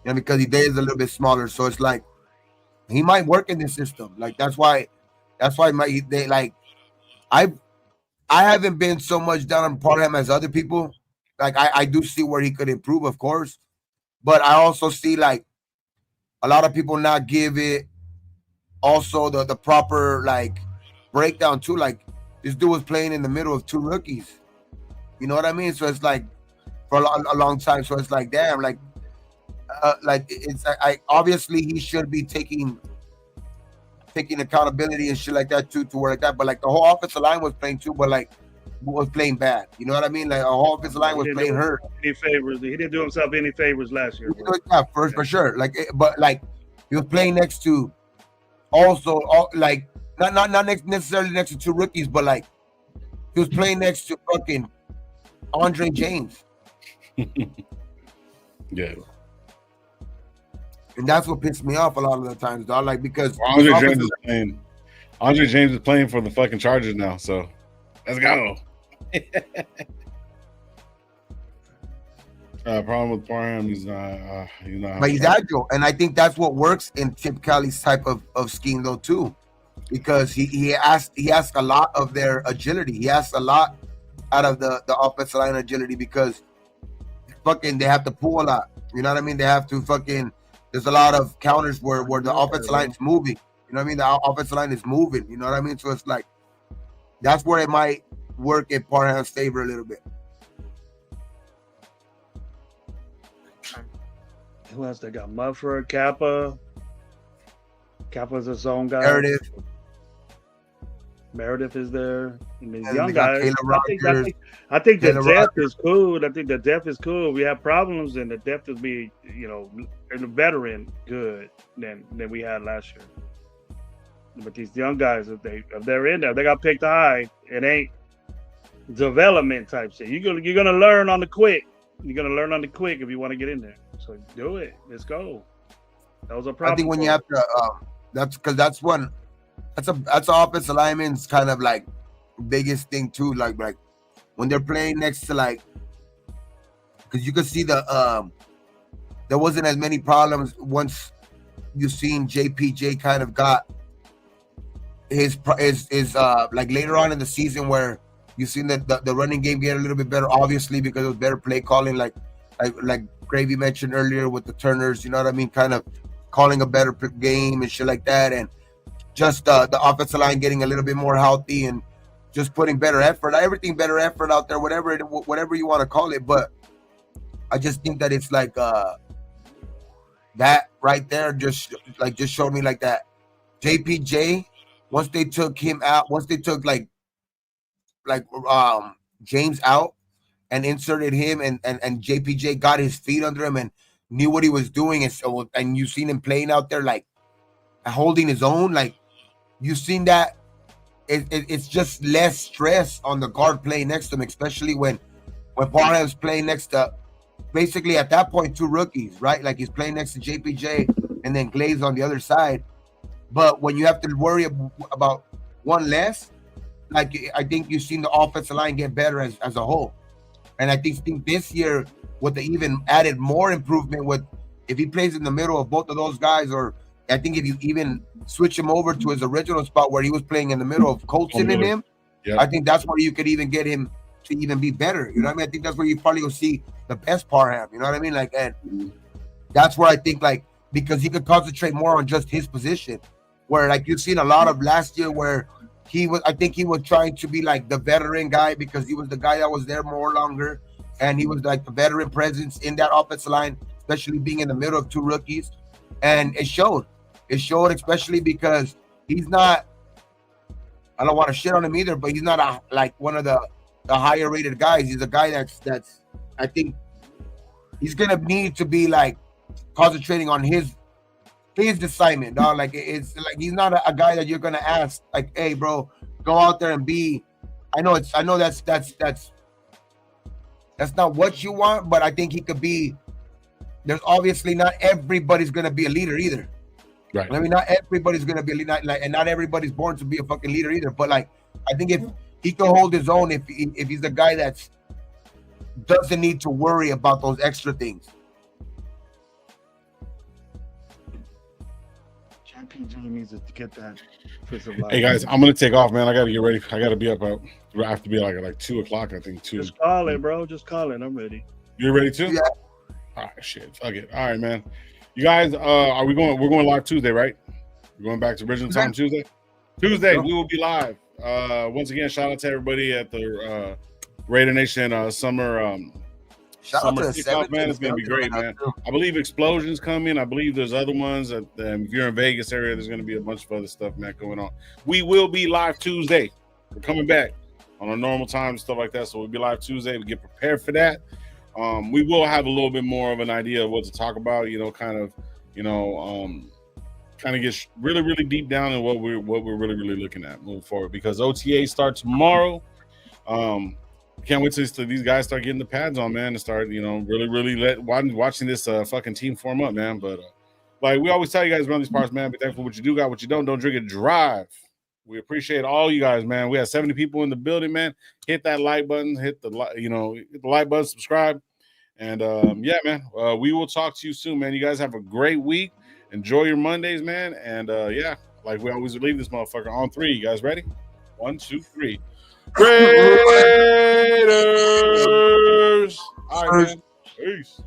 Because he is a little bit smaller, so it's like he might work in this system. Like that's why they like I haven't been so much down on Parham as other people. Like I do see where he could improve, of course, but I also see like a lot of people not give it also the proper like breakdown too. Like this dude was playing in the middle of two rookies. You know what I mean? So it's like for a long time. So it's like damn, like it's I obviously he should be taking accountability and shit like that too to where like that. But like the whole offensive line was playing too, but like was playing bad. You know what I mean? Like our whole offensive line was playing hurt. Any favors? He didn't do himself any favors last year. Yeah, for sure. Like, but like he was playing next to also like not necessarily next to two rookies, but like he was playing next to fucking Andre James. Yeah. And that's what pissed me off a lot of the times, dog. Like because Andre James is playing for the fucking Chargers now, so let's go. Problem with Parham, he's not. But he's agile, and I think that's what works in Chip Kelly's type of scheme, though, too, because he asked a lot of their agility. He asked a lot out of the offensive line agility because fucking they have to pull a lot. You know what I mean? They have to fucking. There's a lot of counters where the offensive line is moving. You know what I mean? The offensive line is moving. You know what I mean? So it's like that's where it might work in Parham's favor a little bit. Who else they got? Muffer, Kappa. Kappa's a zone guy. Meredith is there. And these young guys. I think the depth is cool. I think the depth is cool. We have problems, and the depth is be, and the veteran good than we had last year. But these young guys, if they're in there, they got picked high. It ain't development type shit. You're gonna learn on the quick. You're gonna learn on the quick if you want to get in there. So do it. Let's go. That was a problem. I think when you have to, that's because that's an offensive lineman's kind of like biggest thing too. Like when they're playing next to because you could see there wasn't as many problems once you seen JPJ kind of got his like later on in the season where you seen that the running game get a little bit better, obviously because it was better play calling, like Gravy mentioned earlier with the Turners, you know what I mean, kind of calling a better game and shit like that, and just the offensive line getting a little bit more healthy and just putting better effort out there, whatever you want to call it. But I just think that it's like that right there just showed me like that JPJ, once they took him out, once they took like James out and inserted him, and JPJ got his feet under him and knew what he was doing, and you seen him playing out there like holding his own, like you seen that it's just less stress on the guard playing next to him, especially when Parham's playing next to basically at that point 2 rookies, right? Like he's playing next to JPJ and then Glaze on the other side. But when you have to worry about one less, like I think you've seen the offensive line get better as a whole. And I think this year with the even added more improvement with if he plays in the middle of both of those guys, or I think if you even switch him over to his original spot where he was playing in the middle of Colson and him, I think that's where you could even get him to even be better. You know what I mean? I think that's where you probably will see the best Parham. You know what I mean? Like, and that's where I think because he could concentrate more on just his position. Where like you've seen a lot of last year where I think he was trying to be like the veteran guy because he was the guy that was there more longer, and he was like the veteran presence in that offensive line, especially being in the middle of 2 rookies. And it showed, especially because he's not, I don't want to shit on him either, but he's not like one of the higher rated guys. He's a guy that's I think he's gonna need to be like concentrating on his assignment, dog. Like it's like he's not a guy that you're gonna ask like, hey bro, go out there and be. I know that's not what you want, but I think he could be. There's obviously not everybody's gonna be a leader either. Right. I mean, not everybody's gonna be a leader, and not everybody's born to be a fucking leader either. But like, I think if he can hold his own, if he's the guy that doesn't need to worry about those extra things. JPJ needs to get that. Hey guys, I'm gonna take off, man. I gotta get ready. I gotta be up. I have to be like 2:00. I think 2. Just call it, bro. Just call it. I'm ready. You ready too? Yeah. All right, shit. Fuck it. All right, man. You guys, are we going? We're going live Tuesday, right? We're going back to original time Tuesday. Tuesday, we will be live. Once again, shout out to everybody at the Raider Nation summer. Summer kickoff, man. It's gonna be great, man. I believe Explosion's coming. I believe there's other ones. That, if you're in Vegas area, there's gonna be a bunch of other stuff, man, going on. We will be live Tuesday. We're coming back on a normal time and stuff like that. So we'll be live Tuesday. We get prepared for that. We will have a little bit more of an idea of what to talk about. Kind of get really, really deep down in what we're really, really looking at moving forward. Because OTA starts tomorrow. Can't wait till these guys start getting the pads on, man, and start, really, really watching this fucking team form up, man. But like we always tell you guys around these parts, man, be thankful for what you do, got what you don't drink it, drive. We appreciate all you guys, man. We have 70 people in the building, man. Hit that like button, hit the like button, subscribe, and yeah, man. We will talk to you soon, man. You guys have a great week. Enjoy your Mondays, man. And yeah, like we always leave this motherfucker on 3. You guys ready? 1, 2, 3. Raiders! All right, man. Peace.